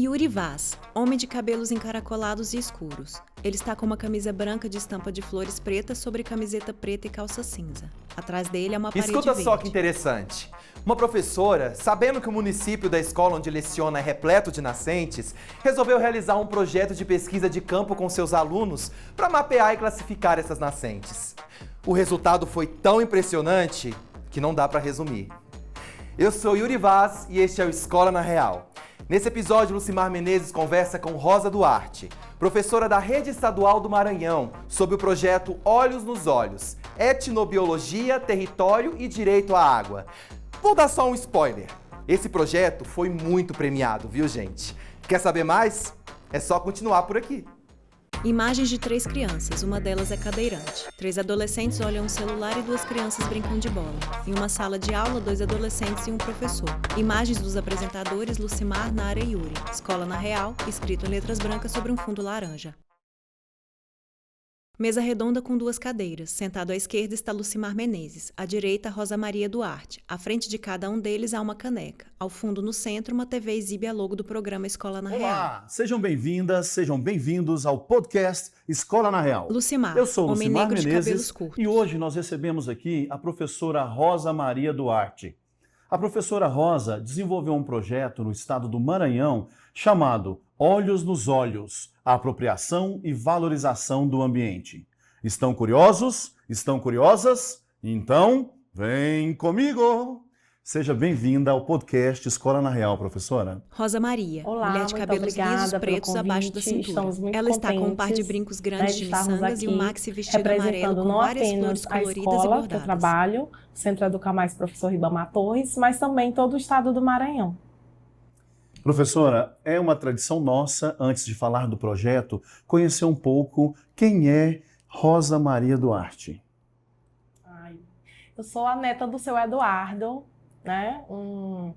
Yuri Vaz, homem de cabelos encaracolados e escuros. Ele está com uma camisa branca de estampa de flores preta sobre camiseta preta e calça cinza. Atrás dele é uma parede Escuta verde. só que interessante. Uma professora, sabendo que o município da escola onde leciona é repleto de nascentes, resolveu realizar um projeto de pesquisa de campo com seus alunos para mapear e classificar essas nascentes. O resultado foi tão impressionante que não dá para resumir. Eu sou Yuri Vaz e este é o Escola na Real. Nesse episódio, Lucimar Menezes conversa com Rosa Duarte, professora da Rede Estadual do Maranhão, sobre o projeto Olhos nos Olhos, Etnobiologia, Território e Direito à Água. Vou dar só um spoiler. Esse projeto foi muito premiado, viu, gente? Quer saber mais? É só continuar por aqui. Imagens de 3 crianças, uma delas é cadeirante. 3 adolescentes olham um celular e 2 crianças brincam de bola. Em uma sala de aula, 2 adolescentes e um professor. Imagens dos apresentadores Lucimar, Nara e Yuri. Escola na Real, escrito em letras brancas sobre um fundo laranja. Mesa redonda com 2 cadeiras. Sentado à esquerda está Lucimar Menezes, à direita Rosa Maria Duarte. À frente de cada um deles há uma caneca. Ao fundo, no centro, uma TV exibe a logo do programa Escola na Real. Olá, sejam bem-vindas, sejam bem-vindos ao podcast Escola na Real. Lucimar, Eu sou o homem Lucimar negro de cabelos Menezes curtos. e hoje nós recebemos aqui a professora Rosa Maria Duarte. A professora Rosa desenvolveu um projeto no estado do Maranhão chamado Olhos nos Olhos, a apropriação e valorização do ambiente. Estão curiosos? Estão curiosas? Então, vem comigo! Seja bem-vinda ao podcast Escola na Real, professora. Rosa Maria, Olá, mulher de muito cabelos obrigada lisos pelo pretos abaixo da convite. cintura. Estamos muito Ela está com um par de contentes, brincos grandes de estarmos miçangas e um aqui maxi vestido amarelo representando com não várias apenas flores a coloridas e escola que eu bordadas. trabalho, Centro Educar Mais Professor Ribamar Torres, mas também todo o estado do Maranhão. Professora, é uma tradição nossa, antes de falar do projeto, conhecer um pouco quem é Rosa Maria Duarte. Eu sou a neta do seu Eduardo, né? Um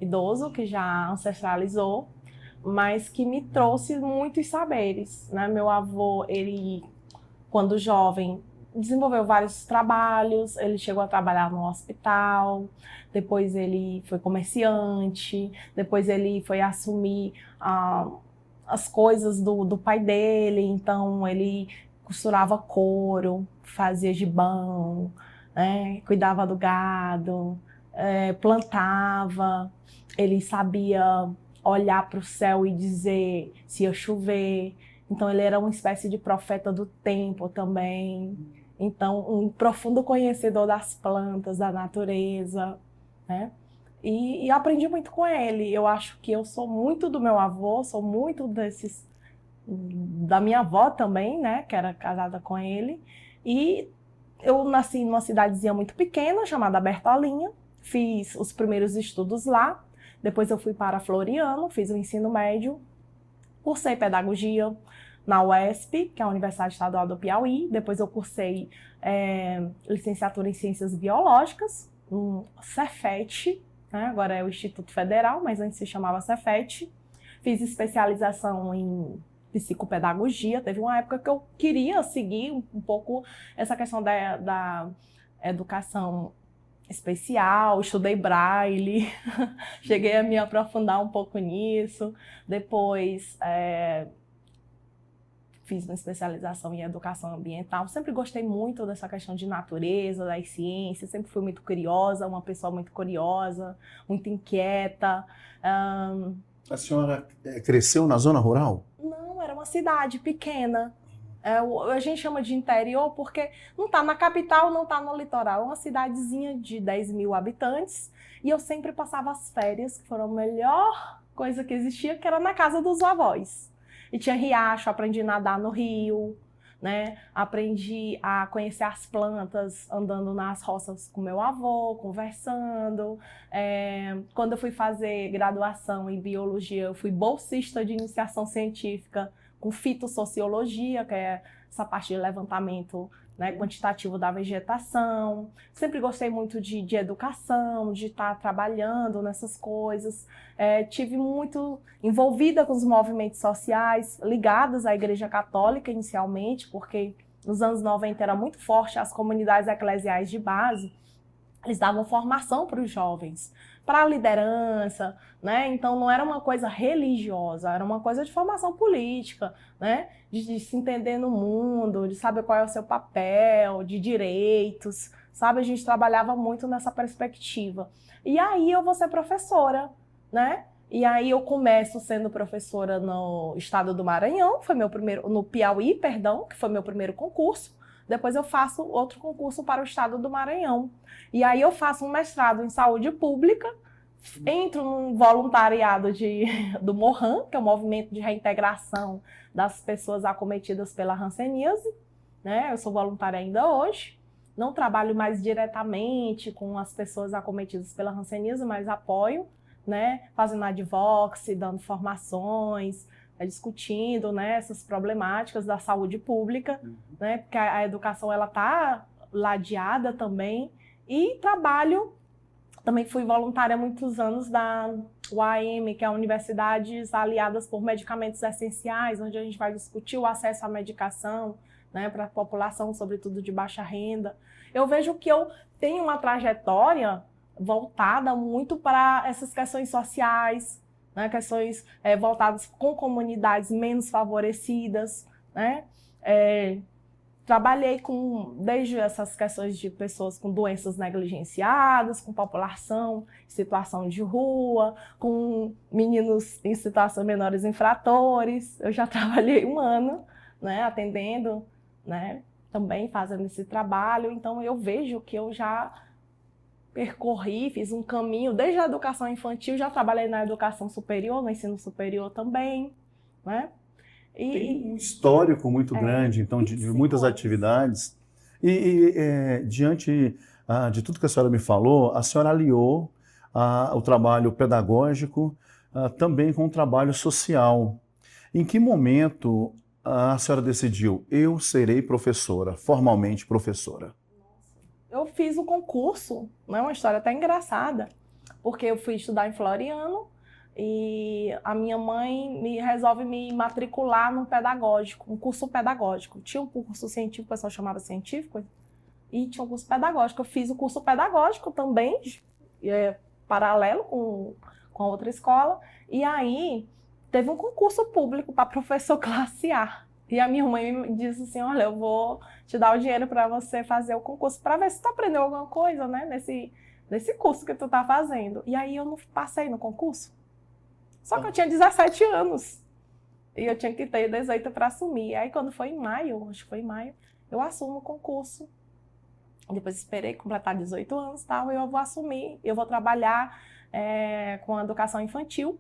idoso que já ancestralizou, mas que me trouxe muitos saberes, né? Meu avô, ele, quando jovem, desenvolveu vários trabalhos, ele chegou a trabalhar no hospital, depois ele foi comerciante, depois ele foi assumir as coisas do pai dele, então ele costurava couro, fazia gibão, cuidava do gado, plantava, ele sabia olhar para o céu e dizer se ia chover, então ele era uma espécie de profeta do tempo também, então um profundo conhecedor das plantas, da natureza, né? E aprendi muito com ele. Eu acho que eu sou muito do meu avô, sou muito da minha avó também, né, que era casada com ele, e eu nasci numa cidadezinha muito pequena, chamada Bertolinha, fiz os primeiros estudos lá, depois eu fui para Floriano, fiz o ensino médio, cursei pedagogia na UESP, que é a Universidade Estadual do Piauí, depois eu cursei licenciatura em Ciências Biológicas, no Cefet, né? Agora é o Instituto Federal, mas antes se chamava Cefet, fiz especialização em psicopedagogia. Teve uma época que eu queria seguir um pouco essa questão da educação especial, estudei Braille, cheguei a me aprofundar um pouco nisso, depois fiz uma especialização em educação ambiental, sempre gostei muito dessa questão de natureza, das ciências, sempre fui muito curiosa, uma pessoa muito curiosa, muito inquieta. A senhora cresceu na zona rural? Não, era uma cidade pequena. A gente chama de interior porque não está na capital, não está no litoral. É uma cidadezinha de 10 mil habitantes. E eu sempre passava as férias, que foram a melhor coisa que existia, que era na casa dos avós. E tinha riacho, aprendi a nadar no rio, né? Aprendi a conhecer as plantas andando nas roças com meu avô, conversando. Quando eu fui fazer graduação em biologia, eu fui bolsista de iniciação científica com fitossociologia, que é essa parte de levantamento, né, quantitativo da vegetação. Sempre gostei muito de educação, de estar trabalhando nessas coisas. Tive muito envolvida com os movimentos sociais ligados à Igreja Católica inicialmente, porque nos anos 90 era muito forte as comunidades eclesiais de base. Eles davam formação para os jovens para a liderança, né? Então não era uma coisa religiosa, era uma coisa de formação política, né? De se entender no mundo, de saber qual é o seu papel, de direitos, sabe? A gente trabalhava muito nessa perspectiva. E aí eu vou ser professora, né? E aí eu começo sendo professora no estado do Maranhão, foi meu primeiro, no Piauí, perdão, que foi meu primeiro concurso. Depois eu faço outro concurso para o estado do Maranhão. E aí eu faço um mestrado em saúde pública, entro num voluntariado do MORHAN, que é o Movimento de Reintegração das Pessoas Acometidas pela Hanseníase, né? Eu sou voluntária ainda hoje. Não trabalho mais diretamente com as pessoas acometidas pela hanseníase, mas apoio, né? Fazendo advocacy, dando formações, discutindo, né, essas problemáticas da saúde pública, né? Porque a educação ela está ladeada também. E trabalho, também fui voluntária há muitos anos da UAM, que é a Universidades Aliadas por Medicamentos Essenciais, onde a gente vai discutir o acesso à medicação, né, para a população, sobretudo de baixa renda. Eu vejo que eu tenho uma trajetória voltada muito para essas questões sociais, né, questões voltadas com comunidades menos favorecidas, né? Trabalhei desde essas questões de pessoas com doenças negligenciadas, com população em situação de rua, com meninos em situação menores infratores. Eu já trabalhei 1 ano, né, atendendo, né, também fazendo esse trabalho. Então eu vejo que eu já percorri, fiz um caminho desde a educação infantil, já trabalhei na educação superior, no ensino superior também, né? Tem um histórico muito grande, então, de muitas atividades. Diante de tudo que a senhora me falou, a senhora aliou o trabalho pedagógico também com o trabalho social. Em que momento a senhora decidiu, eu serei professora, formalmente professora? Eu fiz o concurso, né, uma história até engraçada, porque eu fui estudar em Floriano, e a minha mãe resolve me matricular num pedagógico, um curso pedagógico. Tinha um curso científico, o pessoal chamava científico, e tinha um curso pedagógico. Eu fiz o curso pedagógico também, paralelo com a outra escola, e aí teve um concurso público para professor classe A. E a minha mãe me disse assim, olha, eu vou te dar o dinheiro para você fazer o concurso, para ver se tu aprendeu alguma coisa, né, nesse curso que tu tá fazendo. E aí eu não passei no concurso. Só que eu tinha 17 anos e eu tinha que ter 18 para assumir. E aí quando foi em maio, acho que foi em maio, eu assumo o concurso. Depois esperei completar 18 anos, tal, e eu vou assumir. Eu vou trabalhar com a educação infantil,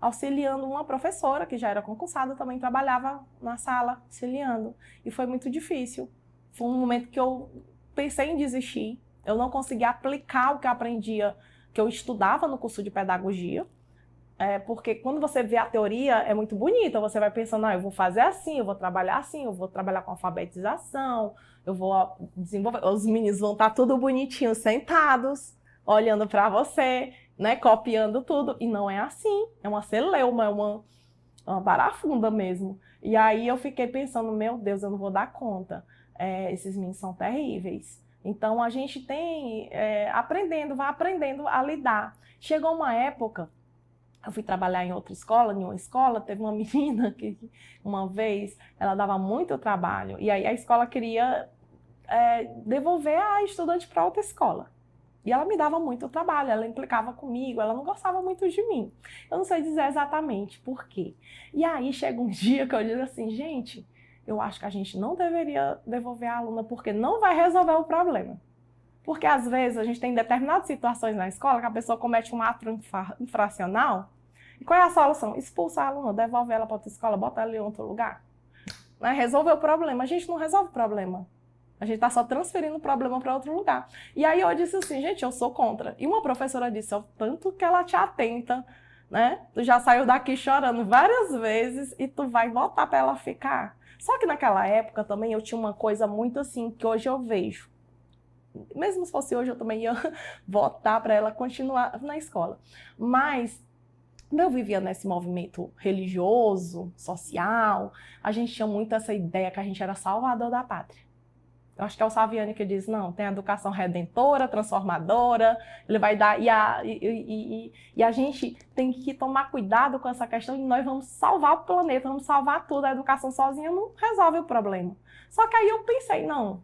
auxiliando uma professora que já era concursada, também trabalhava na sala, auxiliando. E foi muito difícil. Foi um momento que eu pensei em desistir. Eu não conseguia aplicar o que eu aprendia, que eu estudava no curso de pedagogia. Porque quando você vê a teoria, é muito bonita, você vai pensando, eu vou fazer assim, eu vou trabalhar assim, eu vou trabalhar com alfabetização, eu vou desenvolver, os meninos vão estar tudo bonitinho, sentados, olhando para você, né, copiando tudo, e não é assim, é uma celeuma, é uma barafunda mesmo. E aí eu fiquei pensando, meu Deus, eu não vou dar conta, esses meninos são terríveis. Então a gente tem, vai aprendendo a lidar. Chegou uma época, eu fui trabalhar em outra escola, em uma escola, teve uma menina que uma vez, ela dava muito trabalho, e aí a escola queria devolver a estudante para outra escola. E ela me dava muito trabalho, ela implicava comigo, ela não gostava muito de mim. Eu não sei dizer exatamente por quê. E aí chega um dia que eu digo assim, gente, eu acho que a gente não deveria devolver a aluna porque não vai resolver o problema. Porque às vezes a gente tem determinadas situações na escola que a pessoa comete um ato infracional. E qual é a solução? Expulsa a aluna, devolve ela para outra escola, bota ela em outro lugar. Né? Resolver o problema. A gente não resolve o problema. A gente está só transferindo o problema para outro lugar. E aí eu disse assim, gente, eu sou contra. E uma professora disse, o tanto que ela te atenta, né? Tu já saiu daqui chorando várias vezes e tu vai voltar para ela ficar. Só que naquela época também eu tinha uma coisa muito assim, que hoje eu vejo. Mesmo se fosse hoje, eu também ia votar para ela continuar na escola. Mas eu vivia nesse movimento religioso, social, a gente tinha muito essa ideia que a gente era salvador da pátria. Eu acho que é o Saviani que diz, não, tem a educação redentora, transformadora, ele vai dar, e a gente tem que tomar cuidado com essa questão de nós vamos salvar o planeta, vamos salvar tudo, a educação sozinha não resolve o problema. Só que aí eu pensei, não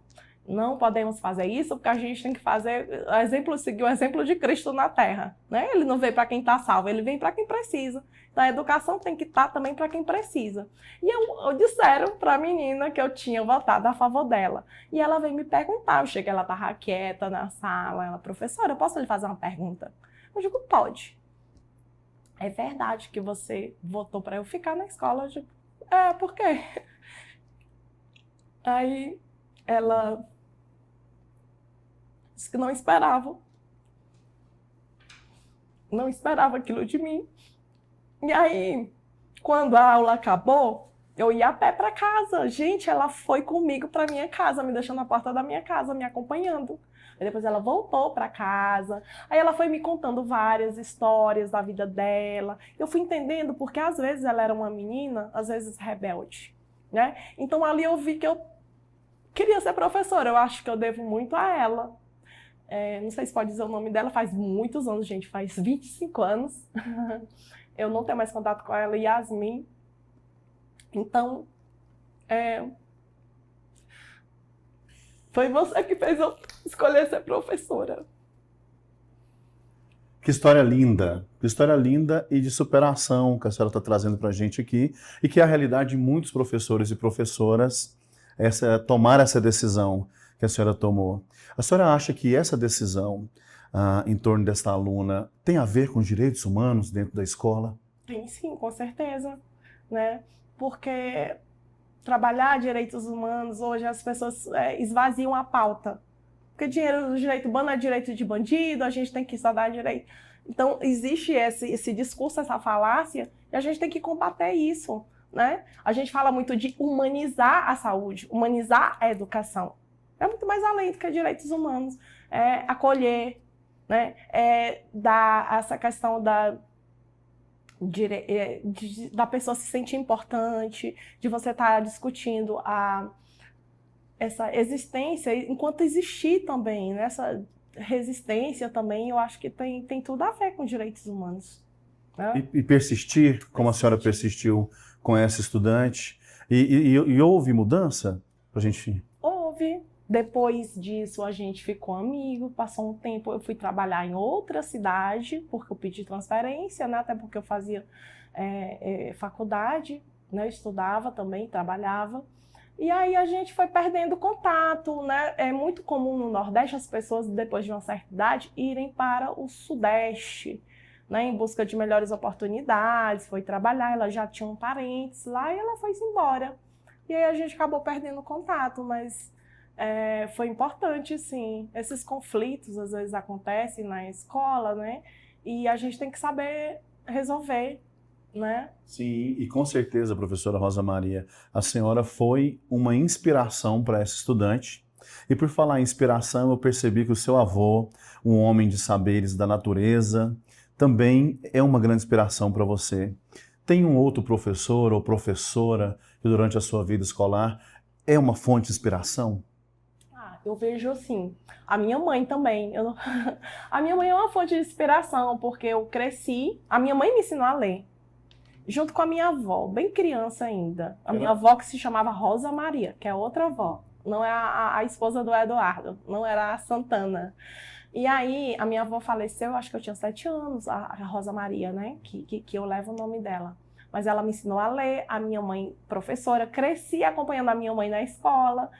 podemos fazer isso, porque a gente tem que seguir o exemplo de Cristo na Terra, né? Ele não veio para quem está salvo, ele vem para quem precisa. Então a educação tem que estar também para quem precisa. E eu disseram para a menina que eu tinha votado a favor dela. E ela veio me perguntar, eu cheguei, ela estava quieta na sala, ela, professora, eu posso lhe fazer uma pergunta? Eu digo, pode. É verdade que você votou para eu ficar na escola? Eu digo, por quê? Aí ela disse que não esperava aquilo de mim. E aí, quando a aula acabou, eu ia a pé para casa. Gente, ela foi comigo para minha casa, me deixando na porta da minha casa, me acompanhando. Aí depois ela voltou para casa. Aí ela foi me contando várias histórias da vida dela. Eu fui entendendo porque às vezes ela era uma menina, às vezes rebelde, né? Então ali eu vi que eu queria ser professora. Eu acho que eu devo muito a ela. Não sei se pode dizer o nome dela, faz muitos anos, gente, faz 25 anos. Eu não tenho mais contato com ela, Yasmin. Então, foi você que fez eu escolher ser professora. Que história linda e de superação que a senhora está trazendo para a gente aqui e que é a realidade de muitos professores e professoras tomar essa decisão que a senhora tomou. A senhora acha que essa decisão em torno desta aluna tem a ver com os direitos humanos dentro da escola? Tem sim, com certeza, né? Porque trabalhar direitos humanos, hoje as pessoas esvaziam a pauta. Porque direito humano é direito de bandido, a gente tem que só dar direito. Então, existe esse discurso, essa falácia, e a gente tem que combater isso, né? A gente fala muito de humanizar a saúde, humanizar a educação. É muito mais além do que direitos humanos. É acolher, né? É dar essa questão da pessoa se sentir importante, de você estar discutindo essa existência, enquanto existir também, né? Essa resistência também, eu acho que tem tudo a ver com direitos humanos. Né? E persistir, como a senhora persistiu com essa estudante, e houve mudança pra gente? Houve. Depois disso, a gente ficou amigo, passou um tempo, eu fui trabalhar em outra cidade, porque eu pedi transferência, né? Até porque eu fazia faculdade, né? Eu estudava também, trabalhava. E aí a gente foi perdendo contato, né? É muito comum no Nordeste as pessoas, depois de uma certa idade, irem para o Sudeste, né? Em busca de melhores oportunidades, foi trabalhar, ela já tinha parentes lá e ela foi-se embora. E aí a gente acabou perdendo contato, mas foi importante, sim. Esses conflitos às vezes acontecem na escola, né? E a gente tem que saber resolver, né? Sim, e com certeza, professora Rosa Maria, a senhora foi uma inspiração para essa estudante. E por falar em inspiração, eu percebi que o seu avô, um homem de saberes da natureza, também é uma grande inspiração para você. Tem um outro professor ou professora que durante a sua vida escolar é uma fonte de inspiração? Eu vejo assim, a minha mãe também. A minha mãe é uma fonte de inspiração, porque eu cresci, a minha mãe me ensinou a ler, junto com a minha avó, bem criança ainda. A minha avó que se chamava Rosa Maria, que é outra avó, não é a esposa do Eduardo, não era a Santana. E aí, a minha avó faleceu, acho que eu tinha 7 anos, a Rosa Maria, né, que eu levo o nome dela. Mas ela me ensinou a ler, a minha mãe professora, cresci acompanhando a minha mãe na escola.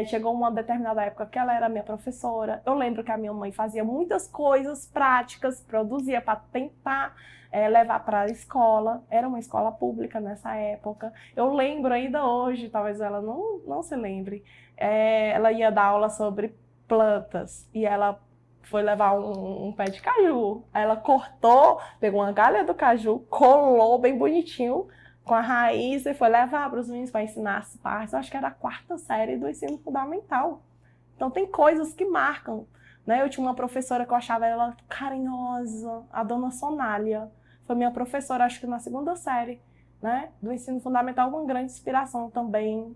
Chegou uma determinada época que ela era minha professora. Eu lembro que a minha mãe fazia muitas coisas práticas, produzia para tentar levar para a escola. Era uma escola pública nessa época. Eu lembro ainda hoje, talvez ela não se lembre, ela ia dar aula sobre plantas e ela foi levar um pé de caju. Aí ela cortou, pegou uma galha do caju, colou bem bonitinho com a raiz e foi levar para os meninos para ensinar as partes. Eu acho que era a 4ª série do ensino fundamental. Então tem coisas que marcam, né? Eu tinha uma professora que eu achava ela carinhosa, a dona Sonália. Foi minha professora, acho que na 2ª série, né? Do ensino fundamental, uma grande inspiração também.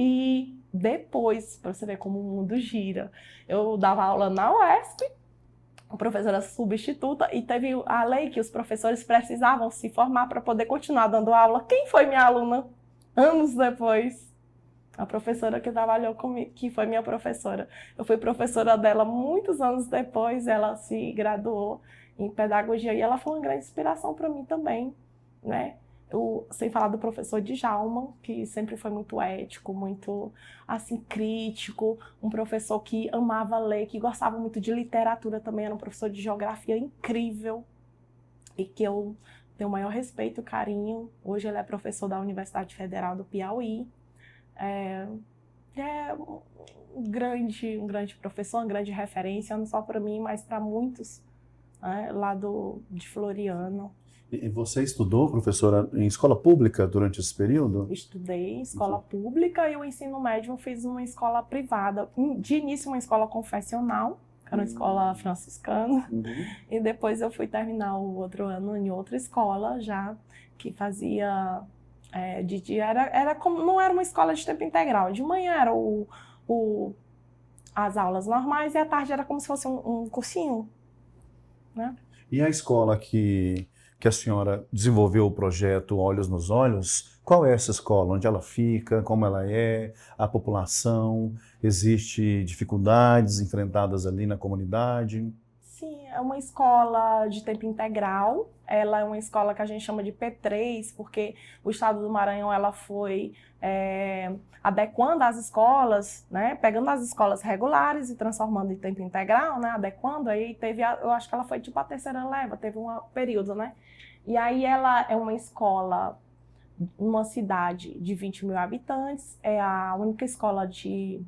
E depois, para você ver como o mundo gira, eu dava aula na UESP, a professora substituta, e teve a lei que os professores precisavam se formar para poder continuar dando aula. Quem foi minha aluna anos depois? A professora que trabalhou comigo, que foi minha professora. Eu fui professora dela muitos anos depois, ela se graduou em pedagogia e ela foi uma grande inspiração para mim também, né? Sem falar do professor Djalma, que sempre foi muito ético, muito assim crítico, um professor que amava ler, que gostava muito de literatura também, era um professor de geografia incrível e que eu tenho o maior respeito e carinho. Hoje ele é professor da Universidade Federal do Piauí. É um grande professor, uma grande referência, não só para mim, mas para muitos, né, lá de Floriano. E você estudou, professora, em escola pública durante esse período? Estudei em escola pública e o ensino médio eu fiz uma escola privada. De início, uma escola confessional, que era uma escola franciscana, e depois eu fui terminar o outro ano em outra escola já, que fazia... de dia era como, não era uma escola de tempo integral. De manhã era as aulas normais e à tarde era como se fosse um cursinho, né? E a escola que a senhora desenvolveu o projeto Olhos nos Olhos, qual é essa escola? Onde ela fica? Como ela é? A população? Existe dificuldades enfrentadas ali na comunidade? Sim, é uma escola de tempo integral. Ela é uma escola que a gente chama de P3, porque o Estado do Maranhão ela foi adequando as escolas, né, pegando as escolas regulares e transformando em tempo integral, né, adequando. Aí teve, eu acho que ela foi tipo a terceira leva, teve um período, né? E aí ela é uma escola, uma cidade de 20 mil habitantes, é a única escola de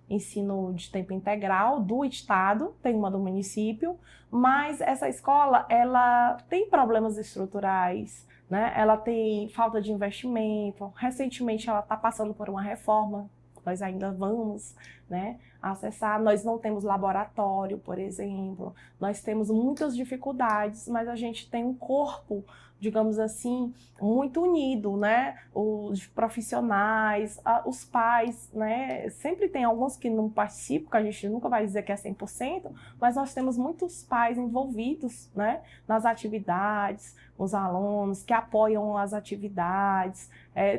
ensino de tempo integral do estado, tem uma do município, mas essa escola, ela tem problemas estruturais, né? Ela tem falta de investimento. Recentemente ela está passando por uma reforma, nós ainda vamos, né, acessar. Nós não temos laboratório, por exemplo, nós temos muitas dificuldades, mas a gente tem um corpo, digamos assim, muito unido, né? Os profissionais, os pais, né? Sempre tem alguns que não participam, que a gente nunca vai dizer que é 100%, mas nós temos muitos pais envolvidos, né, nas atividades, os alunos que apoiam as atividades.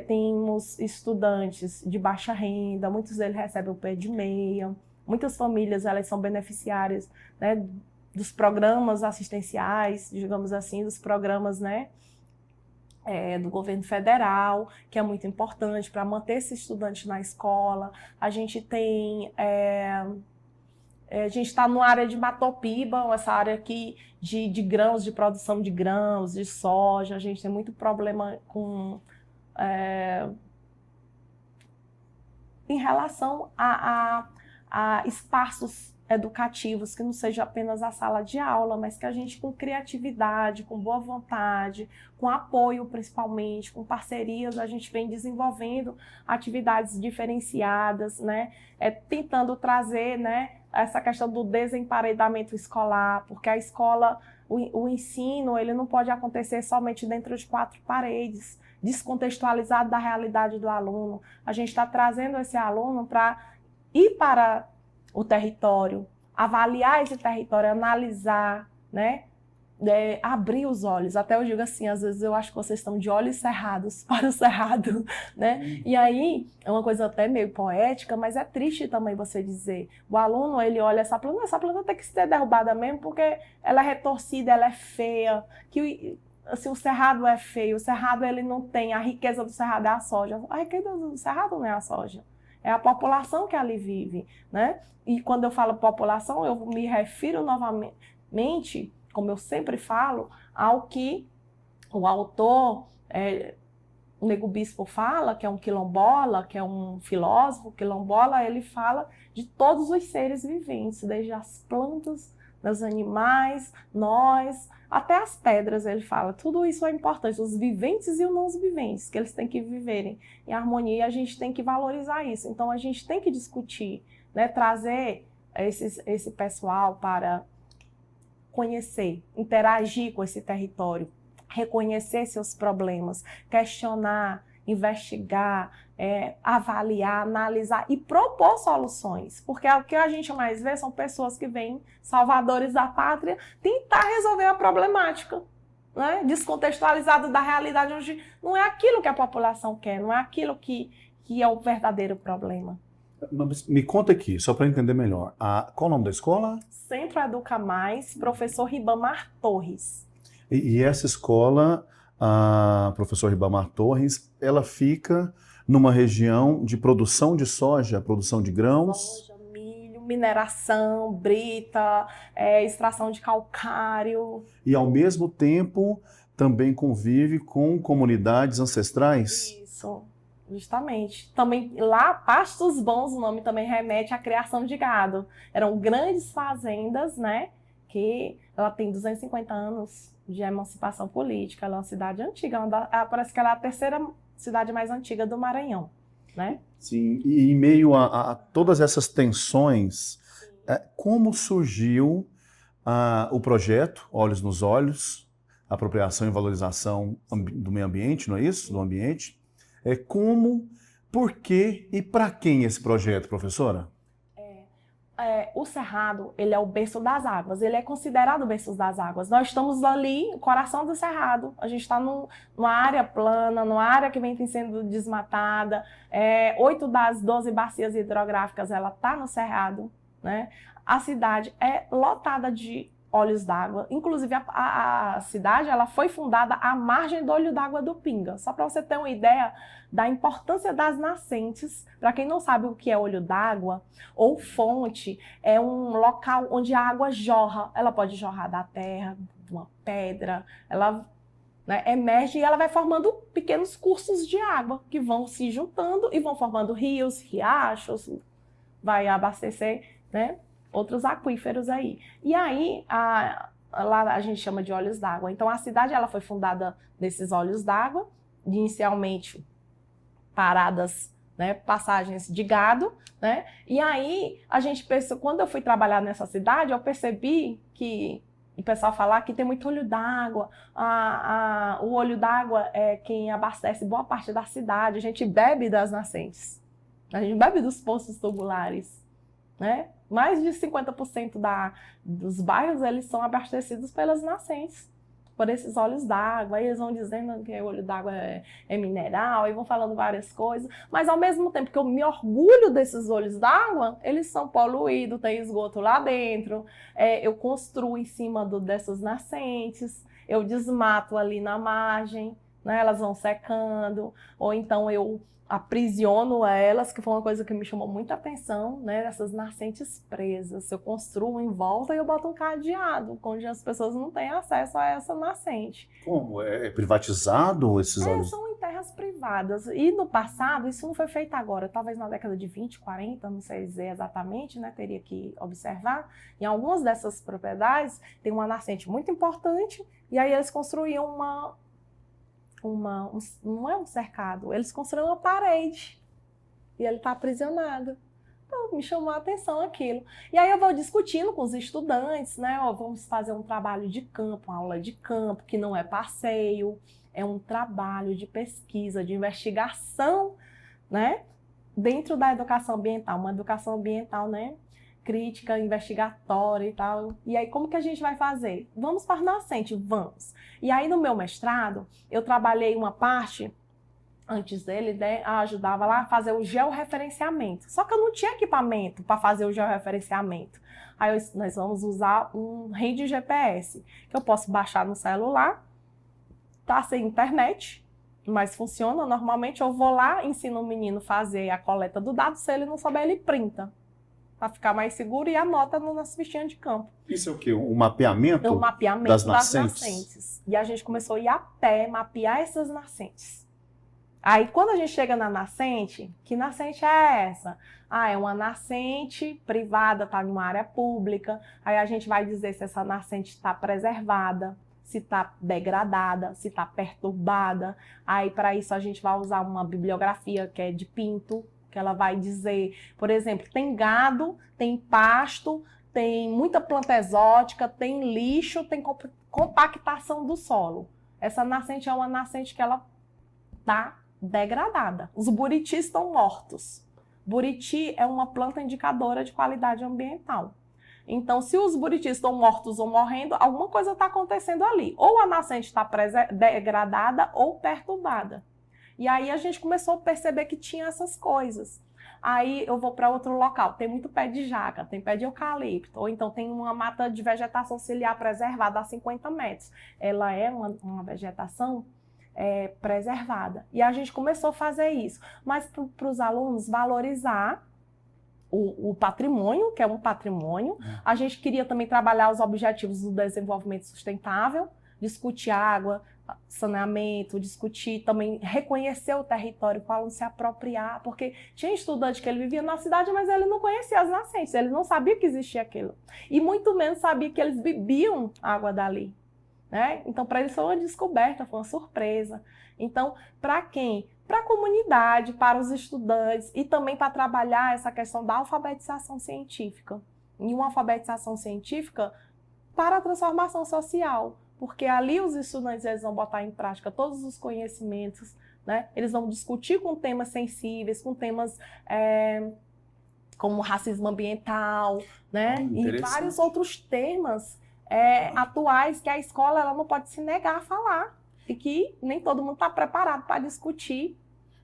Temos estudantes de baixa renda, muitos deles recebem o pé de meia, muitas famílias elas são beneficiárias, né, dos programas assistenciais, digamos assim, dos programas, né, do governo federal, que é muito importante para manter esse estudante na escola. A gente tem... a gente está numa área de Matopiba, essa área aqui de grãos, de produção de grãos, de soja. A gente tem muito problema com... em relação a espaços educativos, que não seja apenas a sala de aula, mas que a gente, com criatividade, com boa vontade, com apoio principalmente, com parcerias, a gente vem desenvolvendo atividades diferenciadas, né? Tentando trazer, né, essa questão do desemparedamento escolar, porque a escola, o ensino, ele não pode acontecer somente dentro de 4 paredes, descontextualizado da realidade do aluno. A gente está trazendo esse aluno para ir para o território, avaliar esse território, analisar, né? Abrir os olhos. Até eu digo assim, às vezes eu acho que vocês estão de olhos cerrados para o cerrado, né? E aí, é uma coisa até meio poética, mas é triste também você dizer. O aluno, ele olha essa planta tem que ser derrubada mesmo, porque ela é retorcida, ela é feia, que... Assim, o cerrado é feio, o cerrado ele não tem, a riqueza do cerrado é a soja. A riqueza do cerrado não é a soja, é a população que ali vive, né? E quando eu falo população, eu me refiro novamente, como eu sempre falo, ao que o autor, o Nego Bispo fala, que é um quilombola, que é um filósofo quilombola. Ele fala de todos os seres viventes, desde as plantas, dos animais, nós, até as pedras, ele fala. Tudo isso é importante, os viventes e os não viventes, que eles têm que viverem em harmonia, e a gente tem que valorizar isso. Então, a gente tem que discutir, né, trazer esse pessoal para conhecer, interagir com esse território, reconhecer seus problemas, questionar, investigar, avaliar, analisar e propor soluções. Porque o que a gente mais vê são pessoas que vêm, salvadores da pátria, tentar resolver a problemática, né? Descontextualizado da realidade, onde não é aquilo que a população quer, não é aquilo que é o verdadeiro problema. Me conta aqui, só para entender melhor. Qual o nome da escola? Centro Educa Mais, professor Ribamar Torres. E essa escola, a professor Ribamar Torres, ela fica numa região de produção de soja, produção de grãos? Soja, milho, mineração, brita, extração de calcário. E ao mesmo tempo também convive com comunidades ancestrais? Isso. Justamente. Também lá, Pastos Bons, o nome também remete à criação de gado. Eram grandes fazendas, né? Que ela tem 250 anos de emancipação política. Ela é uma cidade antiga. Parece que ela é a terceira cidade mais antiga do Maranhão, né? Sim. E em meio a todas essas tensões, como surgiu o projeto Olhos nos Olhos, apropriação e valorização do meio ambiente, não é isso? Do ambiente. Por que e para quem esse projeto, professora? O Cerrado, ele é o berço das águas, ele é considerado o berço das águas. Nós estamos ali, no coração do Cerrado, a gente está numa área plana, numa área que vem sendo desmatada, 8 das 12 bacias hidrográficas, ela está no Cerrado, né? A cidade é lotada de olhos d'água. Inclusive, a cidade ela foi fundada à margem do olho d'água do Pinga. Só para você ter uma ideia da importância das nascentes. Para quem não sabe o que é olho d'água ou fonte, é um local onde a água jorra. Ela pode jorrar da terra, de uma pedra, ela emerge e ela vai formando pequenos cursos de água que vão se juntando e vão formando rios, riachos, vai abastecer, né? Outros aquíferos aí. E aí, lá a gente chama de olhos d'água. Então, a cidade ela foi fundada nesses olhos d'água, inicialmente paradas, né, passagens de gado, né? E aí, a gente pensou, quando eu fui trabalhar nessa cidade, eu percebi que o pessoal falar que tem muito olho d'água. O olho d'água é quem abastece boa parte da cidade. A gente bebe das nascentes. A gente bebe dos poços tubulares, né? Mais de 50% dos bairros eles são abastecidos pelas nascentes, por esses olhos d'água. Aí eles vão dizendo que o olho d'água é mineral, e vão falando várias coisas. Mas ao mesmo tempo que eu me orgulho desses olhos d'água, eles são poluídos, tem esgoto lá dentro. Eu construo em cima dessas nascentes, eu desmato ali na margem, né? Elas vão secando, ou então eu aprisiono elas, que foi uma coisa que me chamou muita atenção, né? Essas nascentes presas. Eu construo em volta e eu boto um cadeado, onde as pessoas não têm acesso a essa nascente. Como? É privatizado esses olhos? São em terras privadas. E no passado, isso não foi feito agora, talvez na década de 20, 40, não sei dizer exatamente, né? Teria que observar. Em algumas dessas propriedades tem uma nascente muito importante, e aí eles construíam não é um cercado, eles construíram uma parede e ele está aprisionado. Então, me chamou a atenção aquilo. E aí eu vou discutindo com os estudantes, né? Vamos fazer um trabalho de campo, uma aula de campo, que não é passeio, é um trabalho de pesquisa, de investigação, né? Dentro da educação ambiental, uma educação ambiental, né? Crítica, investigatória e tal. E aí, como que a gente vai fazer? Vamos para a nascente? Vamos. E aí, no meu mestrado, eu trabalhei uma parte, antes dele, né, ajudava lá a fazer o georreferenciamento. Só que eu não tinha equipamento para fazer o georreferenciamento. Aí, nós vamos usar um rede GPS, que eu posso baixar no celular, tá sem internet, mas funciona normalmente. Eu vou lá, ensino o menino a fazer a coleta do dado, se ele não souber, ele printa, para ficar mais seguro, e anota nas fichinhas de campo. Isso é o quê? Um mapeamento? É um mapeamento das nascentes. E a gente começou a ir a pé, mapear essas nascentes. Aí, quando a gente chega na nascente, que nascente é essa? É uma nascente privada, está numa área pública. Aí a gente vai dizer se essa nascente está preservada, se está degradada, se está perturbada. Aí, para isso, a gente vai usar uma bibliografia que é de Pinto, que ela vai dizer, por exemplo, tem gado, tem pasto, tem muita planta exótica, tem lixo, tem compactação do solo. Essa nascente é uma nascente que ela está degradada. Os buritis estão mortos. Buriti é uma planta indicadora de qualidade ambiental. Então, se os buritis estão mortos ou morrendo, alguma coisa está acontecendo ali. Ou a nascente está degradada ou perturbada. E aí a gente começou a perceber que tinha essas coisas. Aí eu vou para outro local, tem muito pé de jaca, tem pé de eucalipto, ou então tem uma mata de vegetação ciliar preservada a 50 metros. Ela é uma vegetação preservada. E a gente começou a fazer isso. Mas para os alunos valorizar o patrimônio, que é um patrimônio. A gente queria também trabalhar os objetivos do desenvolvimento sustentável, discutir água, saneamento, discutir também, reconhecer o território para o aluno se apropriar, porque tinha estudante que ele vivia na cidade, mas ele não conhecia as nascentes, ele não sabia que existia aquilo. E muito menos sabia que eles bebiam água dali, né? Então, para eles foi uma descoberta, foi uma surpresa. Então, para quem? Para a comunidade, para os estudantes e também para trabalhar essa questão da alfabetização científica. E uma alfabetização científica para a transformação social, porque ali os estudantes eles vão botar em prática todos os conhecimentos, né? Eles vão discutir com temas sensíveis, com temas como racismo ambiental, né? E vários outros temas atuais que a escola ela não pode se negar a falar e que nem todo mundo está preparado para discutir,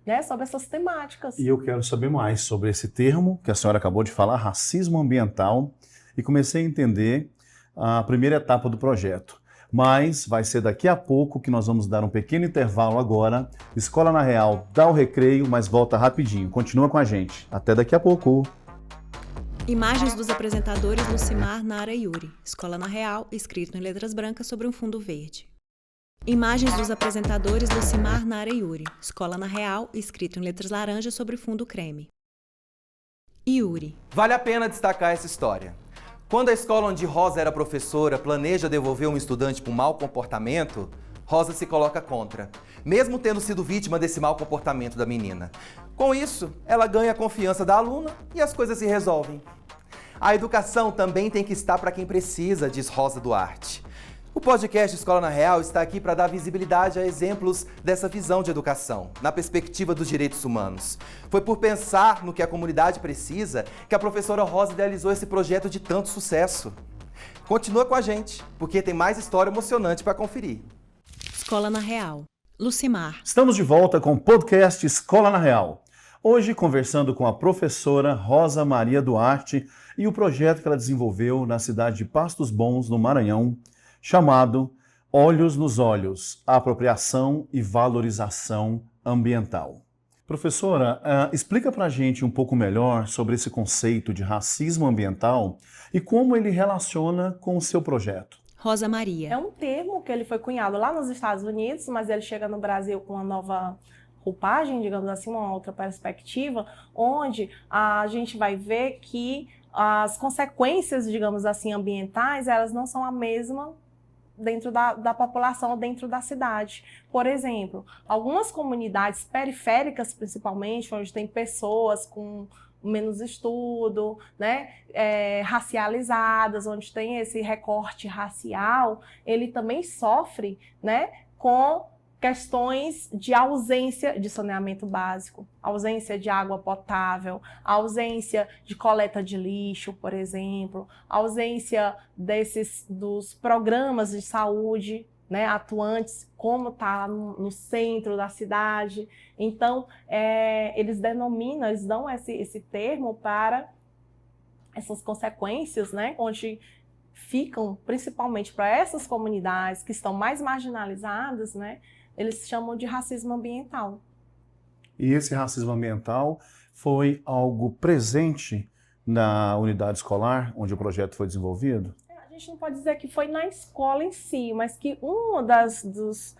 né, sobre essas temáticas. E eu quero saber mais sobre esse termo que a senhora acabou de falar, racismo ambiental, e comecei a entender a primeira etapa do projeto. Mas vai ser daqui a pouco que nós vamos dar um pequeno intervalo agora. Escola na Real dá o recreio, mas volta rapidinho. Continua com a gente. Até daqui a pouco. Imagens dos apresentadores Lucimar, Nara e Yuri. Escola na Real, escrito em letras brancas sobre um fundo verde. Imagens dos apresentadores Lucimar, Nara e Yuri. Escola na Real, escrito em letras laranjas sobre fundo creme. Yuri. Vale a pena destacar essa história. Quando a escola onde Rosa era professora planeja devolver um estudante por mau comportamento, Rosa se coloca contra, mesmo tendo sido vítima desse mau comportamento da menina. Com isso, ela ganha a confiança da aluna e as coisas se resolvem. A educação também tem que estar para quem precisa, diz Rosa Duarte. O podcast Escola na Real está aqui para dar visibilidade a exemplos dessa visão de educação, na perspectiva dos direitos humanos. Foi por pensar no que a comunidade precisa que a professora Rosa idealizou esse projeto de tanto sucesso. Continua com a gente, porque tem mais história emocionante para conferir. Escola na Real. Lucimar. Estamos de volta com o podcast Escola na Real. Hoje conversando com a professora Rosa Maria Duarte e o projeto que ela desenvolveu na cidade de Pastos Bons, no Maranhão, chamado Olhos nos Olhos, apropriação e valorização ambiental. Professora, explica para a gente um pouco melhor sobre esse conceito de racismo ambiental e como ele relaciona com o seu projeto. Rosa Maria. É um termo que ele foi cunhado lá nos Estados Unidos, mas ele chega no Brasil com uma nova roupagem, digamos assim, uma outra perspectiva, onde a gente vai ver que as consequências, digamos assim, ambientais, elas não são a mesma dentro da população, dentro da cidade. Por exemplo, algumas comunidades periféricas, principalmente, onde tem pessoas com menos estudo, né, racializadas, onde tem esse recorte racial, ele também sofre, né, com questões de ausência de saneamento básico, ausência de água potável, ausência de coleta de lixo, por exemplo, ausência dos programas de saúde, né, atuantes, como está no centro da cidade. Então, eles dão esse termo para essas consequências, né, onde ficam, principalmente para essas comunidades que estão mais marginalizadas, né, eles chamam de racismo ambiental. E esse racismo ambiental foi algo presente na unidade escolar onde o projeto foi desenvolvido? A gente não pode dizer que foi na escola em si, mas que um dos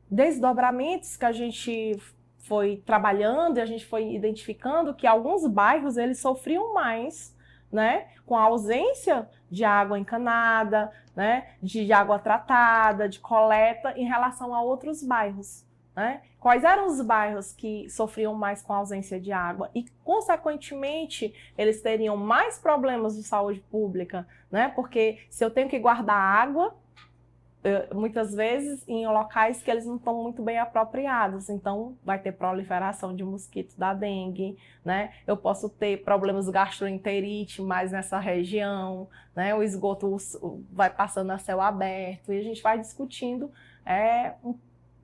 desdobramentos que a gente foi trabalhando e a gente foi identificando que alguns bairros eles sofriam mais, né, com a ausência de água encanada, né, de água tratada, de coleta, em relação a outros bairros, né? Quais eram os bairros que sofriam mais com a ausência de água? E, consequentemente, eles teriam mais problemas de saúde pública, né? Porque se eu tenho que guardar água, muitas vezes em locais que eles não estão muito bem apropriados, então vai ter proliferação de mosquitos da dengue, né? Eu posso ter problemas de gastroenterite mais nessa região, né? O esgoto vai passando a céu aberto e a gente vai discutindo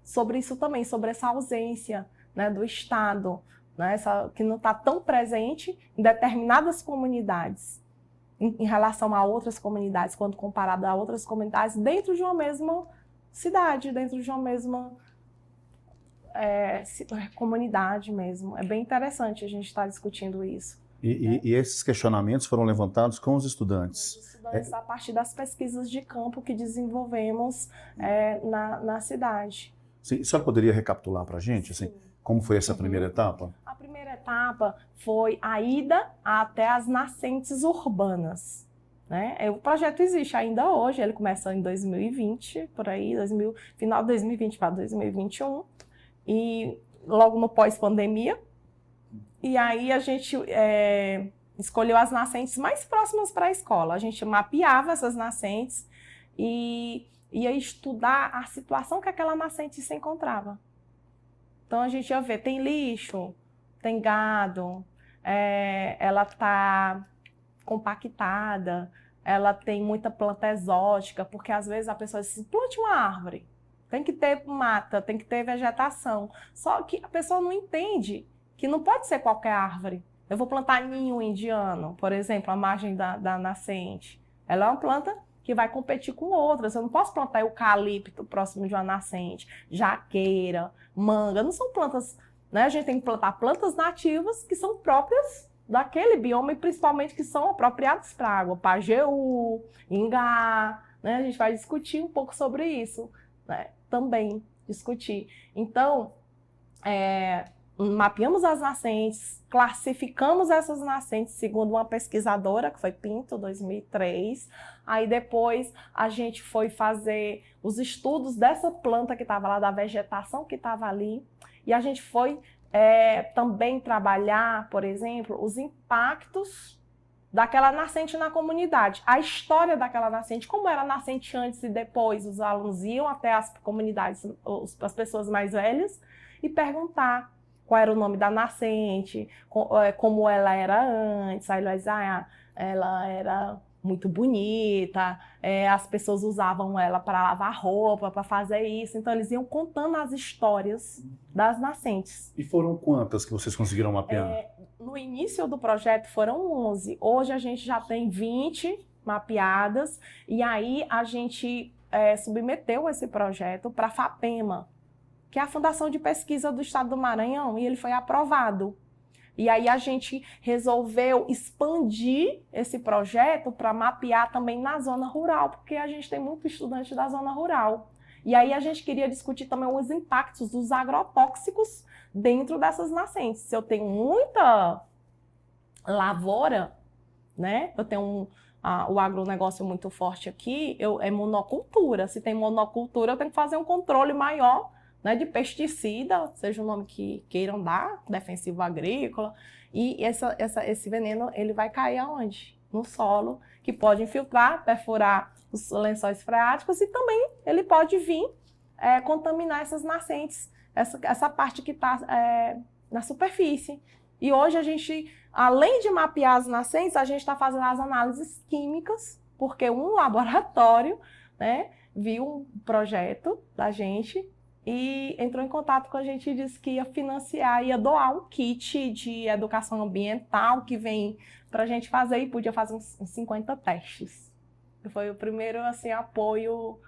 sobre isso também, sobre essa ausência, né, do Estado, né, que não está tão presente em determinadas comunidades, em relação a outras comunidades, quando comparado a outras comunidades dentro de uma mesma cidade, dentro de uma mesma comunidade mesmo. É bem interessante a gente estar discutindo isso. E esses questionamentos foram levantados com os estudantes? Os estudantes a partir das pesquisas de campo que desenvolvemos na cidade. Sim, a senhora poderia recapitular para a gente, assim, como foi essa primeira etapa? A primeira etapa foi a ida até as nascentes urbanas, né? O projeto existe ainda hoje, ele começou em 2020, por aí, final de 2020 para 2021, e logo no pós-pandemia. E aí a gente escolheu as nascentes mais próximas para a escola. A gente mapeava essas nascentes e ia estudar a situação que aquela nascente se encontrava. Então a gente ia ver, tem lixo, tem gado, ela está compactada, ela tem muita planta exótica, porque às vezes a pessoa diz, plante uma árvore, tem que ter mata, tem que ter vegetação. Só que a pessoa não entende que não pode ser qualquer árvore. Eu vou plantar ninho indiano, por exemplo, à margem da nascente. Ela é uma planta que vai competir com outras. Eu não posso plantar eucalipto próximo de uma nascente, jaqueira, manga. Não são plantas, né? A gente tem que plantar plantas nativas que são próprias daquele bioma e principalmente que são apropriadas para a água. Pajeú, ingá, né? A gente vai discutir um pouco sobre isso, né? Também discutir. Então, mapeamos as nascentes, classificamos essas nascentes segundo uma pesquisadora, que foi Pinto, 2003. Aí depois a gente foi fazer os estudos dessa planta que estava lá, da vegetação que estava ali. E a gente foi também trabalhar, por exemplo, os impactos daquela nascente na comunidade. A história daquela nascente, como era a nascente antes e depois. Os alunos iam até as comunidades, as pessoas mais velhas, e perguntar qual era o nome da nascente, como ela era antes. Aí eles ela era muito bonita, as pessoas usavam ela para lavar roupa, para fazer isso. Então eles iam contando as histórias das nascentes. E foram quantas que vocês conseguiram mapear? No início do projeto foram 11. Hoje a gente já tem 20 mapeadas. E aí a gente submeteu esse projeto para a FAPEMA, que é a Fundação de Pesquisa do Estado do Maranhão, e ele foi aprovado. E aí a gente resolveu expandir esse projeto para mapear também na zona rural, porque a gente tem muito estudante da zona rural. E aí a gente queria discutir também os impactos dos agrotóxicos dentro dessas nascentes. Se eu tenho muita lavoura, né? Eu tenho o agronegócio muito forte aqui, é monocultura. Se tem monocultura, eu tenho que fazer um controle maior, né, de pesticida, seja o nome que queiram dar, defensivo agrícola, e esse veneno ele vai cair aonde? No solo, que pode infiltrar, perfurar os lençóis freáticos, e também ele pode vir contaminar essas nascentes, essa parte que está na superfície. E hoje a gente, além de mapear as nascentes, a gente está fazendo as análises químicas, porque um laboratório, né, viu um projeto da gente e entrou em contato com a gente e disse que ia financiar, ia doar um kit de educação ambiental que vem para a gente fazer, e podia fazer uns 50 testes. Foi o primeiro assim, apoio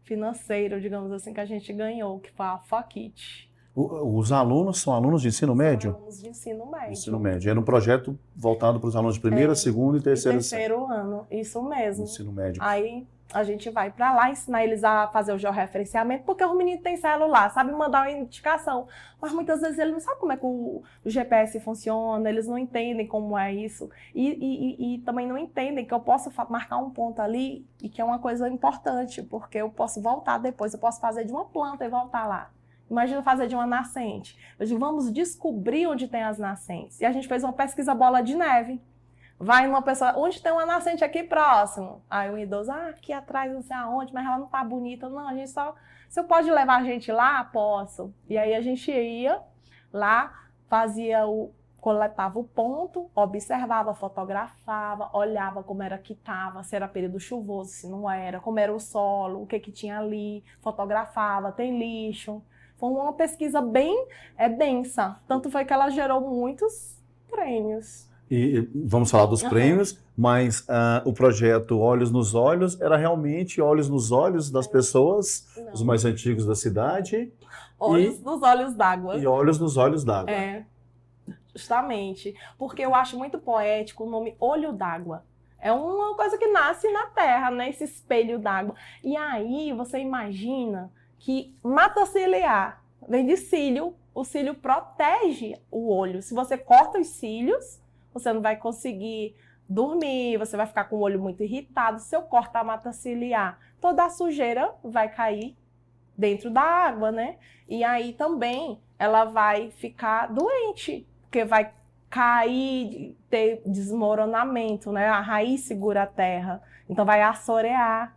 financeiro, digamos assim, que a gente ganhou, que foi a FAKIT. Os alunos são alunos de ensino médio? São alunos de ensino médio. Ensino médio. Era um projeto voltado para os alunos de primeira, segunda e terceiro ano, isso mesmo. Ensino médio. Aí a gente vai para lá ensinar eles a fazer o georreferenciamento, porque os meninos têm celular, sabe mandar uma indicação, mas muitas vezes eles não sabem como é que o GPS funciona, eles não entendem como é isso, e também não entendem que eu posso marcar um ponto ali, e que é uma coisa importante, porque eu posso voltar depois, eu posso fazer de uma planta e voltar lá. Imagina fazer de uma nascente. Eu digo, vamos descobrir onde tem as nascentes. E a gente fez uma pesquisa bola de neve. vai numa pessoa, onde tem uma nascente aqui próximo? Aí o idoso, aqui atrás, não sei aonde, mas ela não tá bonita. Não, a gente só... Você pode levar a gente lá? Posso. E aí a gente ia lá, coletava o ponto, observava, fotografava, olhava como era que estava, se era período chuvoso, se não era, como era o solo, o que tinha ali, fotografava, tem lixo. Foi uma pesquisa bem densa. Tanto foi que ela gerou muitos prêmios. E vamos falar dos prêmios, mas o projeto Olhos nos Olhos era realmente olhos nos olhos das pessoas, os mais antigos da cidade. Olhos nos olhos d'água. E olhos nos olhos d'água. Justamente. Porque eu acho muito poético o nome Olho d'Água. É uma coisa que nasce na terra, né? Esse espelho d'água. E aí você imagina que mata ciliar vem de cílio. O cílio protege o olho. Se você corta os cílios, você não vai conseguir dormir, você vai ficar com o olho muito irritado. Se eu cortar a mata ciliar, toda a sujeira vai cair dentro da água, né? E aí também ela vai ficar doente, porque vai cair, ter desmoronamento, né? A raiz segura a terra, então vai assorear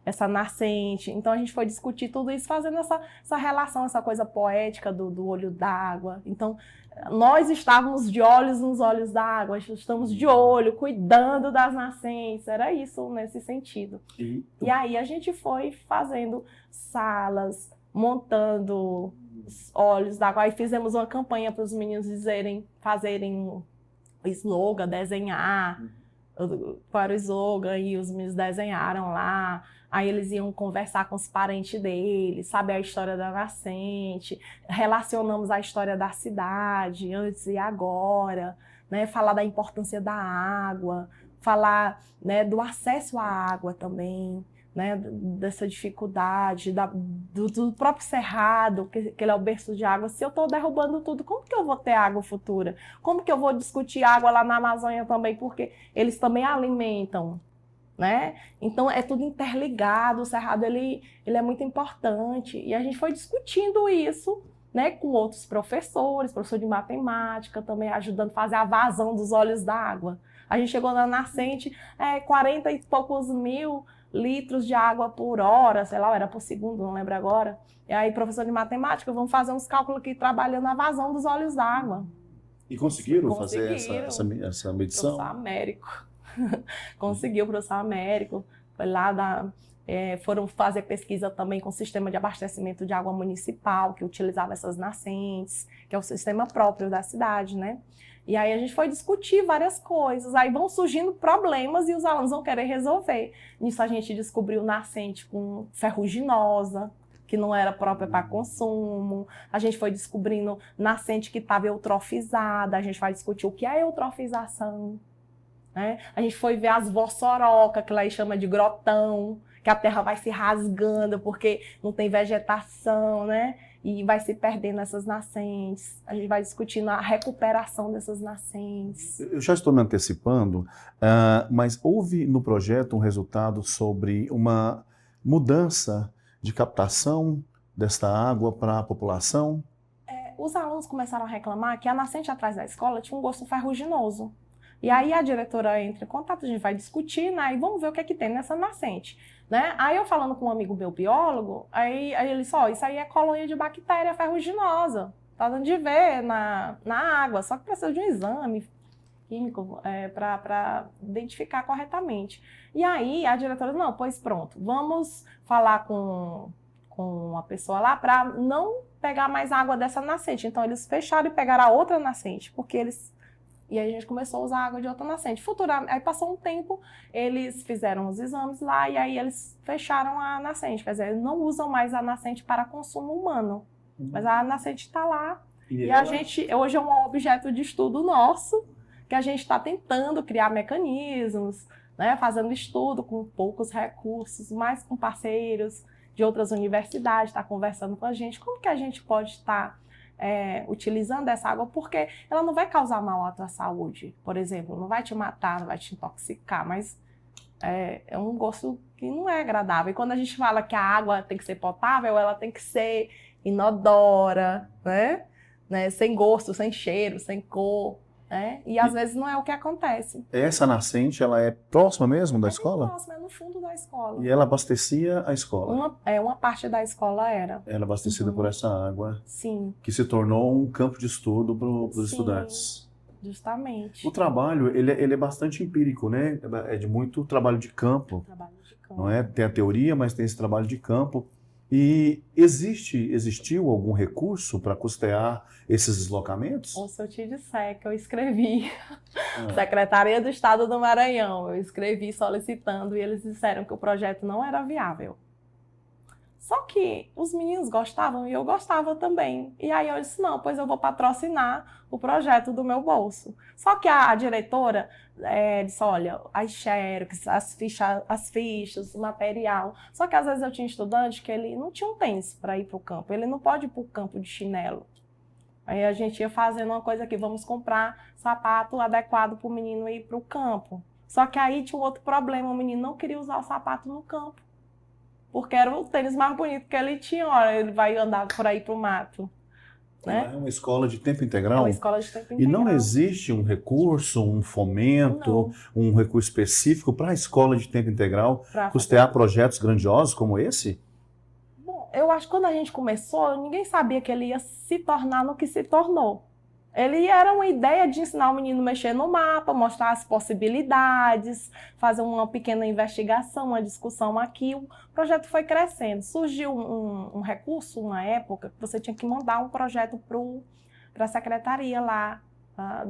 essa nascente. Então a gente foi discutir tudo isso, fazendo essa relação, essa coisa poética do olho d'água. Então nós estávamos de olhos nos olhos d'água, estamos de olho, cuidando das nascentes, era isso nesse sentido. E aí a gente foi fazendo salas, montando os olhos d'água, aí fizemos uma campanha para os meninos fazerem o slogan, desenhar para o slogan, e os meninos desenharam lá. Aí eles iam conversar com os parentes deles, saber a história da nascente, relacionamos a história da cidade, antes e agora, né? Falar da importância da água, falar, né, do acesso à água também, né, dessa dificuldade, do próprio cerrado, que ele é o berço de água. Se eu estou derrubando tudo, como que eu vou ter água futura? Como que eu vou discutir água lá na Amazônia também? Porque eles também alimentam, né? Então é tudo interligado. O cerrado ele é muito importante, e a gente foi discutindo isso, né, com outros professores, professor de matemática também ajudando a fazer a vazão dos olhos d'água. A gente chegou na nascente, 40 e poucos mil litros de água por hora, sei lá, era por segundo, não lembro agora. E aí, professor de matemática, vamos fazer uns cálculos aqui trabalhando a vazão dos olhos d'água. E conseguiram fazer essa medição? Professor Américo. Conseguiu, o professor Américo. Foi lá foram fazer pesquisa também com o sistema de abastecimento de água municipal, que utilizava essas nascentes, que é o sistema próprio da cidade, né? E aí a gente foi discutir várias coisas, aí vão surgindo problemas e os alunos vão querer resolver. Nisso a gente descobriu nascente com ferruginosa, que não era própria para consumo. A gente foi descobrindo nascente que estava eutrofizada, a gente vai discutir o que é eutrofização, né? A gente foi ver as vossorocas, que lá chama de grotão, que a terra vai se rasgando porque não tem vegetação, né? E vai se perdendo essas nascentes. A gente vai discutindo a recuperação dessas nascentes. Eu já estou me antecipando, mas houve no projeto um resultado sobre uma mudança de captação desta água para a população? Os alunos começaram a reclamar que a nascente atrás da escola tinha um gosto ferruginoso. E aí a diretora entra em contato, a gente vai discutir, né? E vamos ver o que é que tem nessa nascente, né? Aí eu falando com um amigo meu biólogo, aí ele disse, isso aí é colônia de bactéria ferruginosa, tá dando de ver na água, só que precisa de um exame químico para identificar corretamente. E aí a diretora, não, pois pronto, vamos falar com a pessoa lá para não pegar mais água dessa nascente. Então eles fecharam e pegaram a outra nascente, porque eles... E aí a gente começou a usar água de outra nascente. Futuramente, aí passou um tempo, eles fizeram os exames lá e aí eles fecharam a nascente. Quer dizer, eles não usam mais a nascente para consumo humano. Mas a nascente está lá. E a gente, hoje é um objeto de estudo nosso, que a gente está tentando criar mecanismos, né, fazendo estudo com poucos recursos, mas com parceiros de outras universidades, está conversando com a gente. Como que a gente pode estar... utilizando essa água, porque ela não vai causar mal à tua saúde, por exemplo, não vai te matar, não vai te intoxicar, mas é um gosto que não é agradável. E quando a gente fala que a água tem que ser potável, ela tem que ser inodora, né? Sem gosto, sem cheiro, sem cor, né? E às vezes não é o que acontece. Essa nascente, ela é próxima mesmo da escola? Próxima, é no fundo da escola. E ela abastecia a escola? Uma parte da escola era. Era abastecida por essa água, Sim. que se tornou um campo de estudo para os estudantes. Justamente. O trabalho, ele é bastante empírico, né? É de muito trabalho de campo, Trabalho de campo. não é? Tem a teoria, mas tem esse trabalho de campo. E existiu algum recurso para custear esses deslocamentos? Ou se eu te disser que eu escrevi, Secretaria do Estado do Maranhão, eu escrevi solicitando e eles disseram que o projeto não era viável. Só que os meninos gostavam e eu gostava também. E aí eu disse, não, pois eu vou patrocinar o projeto do meu bolso. Só que a diretora disse, olha, as xerox, as fichas, o material. Só que às vezes eu tinha estudante que ele não tinha um tênis para ir para o campo. Ele não pode ir para o campo de chinelo. Aí a gente ia fazendo uma coisa aqui, vamos comprar sapato adequado para o menino ir para o campo. Só que aí tinha um outro problema, o menino não queria usar o sapato no campo. Porque era o tênis mais bonito que ele tinha, olha, ele vai andar por aí pro mato. Né? É uma escola de tempo integral? É uma escola de tempo E integral. não existe um recurso, um fomento, um recurso específico para a escola de tempo integral custear projetos grandiosos como esse? Bom, eu acho que quando a gente começou, ninguém sabia que ele ia se tornar no que se tornou. Ele era uma ideia de ensinar o menino a mexer no mapa, mostrar as possibilidades, fazer uma pequena investigação, uma discussão aqui. O projeto foi crescendo. Surgiu um recurso, uma época, que você tinha que mandar um projeto para a secretaria lá